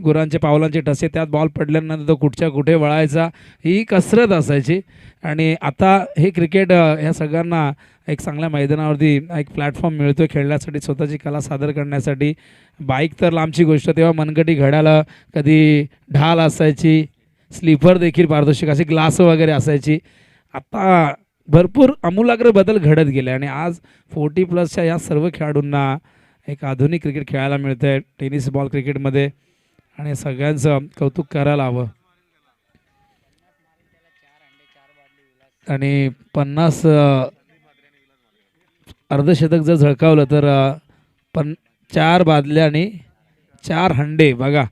गुरांचे पावलांचे ठसे, त्यात बॉल पडल्यानंतर तो कुठच्या कुठे वळायचा, ही कसरत असायची. आणि आता हे क्रिकेट ह्या सगळ्यांना एक चांगल्या मैदानावरती एक प्लॅटफॉर्म मिळतो खेळण्यासाठी, स्वतःची कला सादर करण्यासाठी. बाईक तर लांबची गोष्ट, तेव्हा मनगटी घड्याला कधी ढाल असायची, स्लीपर देखील पारदर्शक असे ग्लास वगैरे असायची. आता भरपूर आमूलाग्र बदल घडत गेले आणि आज 40 प्लसच्या या सर्व खेळाडूंना एक आधुनिक क्रिकेट खेळायला मिळतं आहे टेनिस बॉल क्रिकेटमध्ये आणि सगळ्यांचं कौतुक करायला हवं. आणि 50 अर्धशतक जर झळकावलं तर 4 बादल्या आणि 4 हंडे. बघा,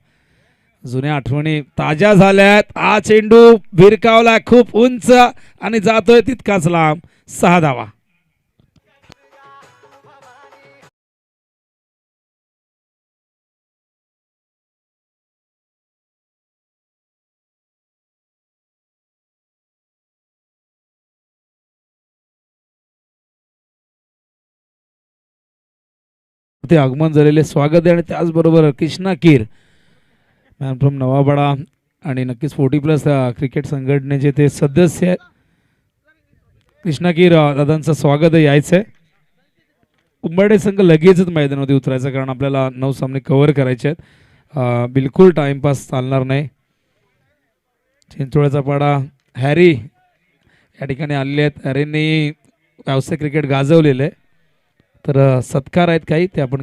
जुन्या आठवणी ताज्या झाल्यात. हा चेंडू भिरकावला खूप उंच आणि जातोय तितकाच लांब. 6 धावा. ते आगमन झालेले स्वागत आहे आणि त्याचबरोबर कृष्णा कीर मॅन फ्रॉम नवाबडा आणि नक्कीच 40 प्लस क्रिकेट संघटनेचे ते सदस्य आहेत. कृष्णा कीर दादांचं स्वागत आहे. यायचं आहे. उंबरडे संघ लगेचच मैदानावरती उतरायचं कारण आपल्याला 9 सामने कव्हर करायचे आहेत. बिलकुल टाइमपास चालणार नाही. चिंचोळ्याचा पाडा हॅरी या ठिकाणी आलेले आहेत. हॅरींनी व्यावसायिक क्रिकेट गाजवलेलं आहे, तर सत्कार आहेत काही ते आपण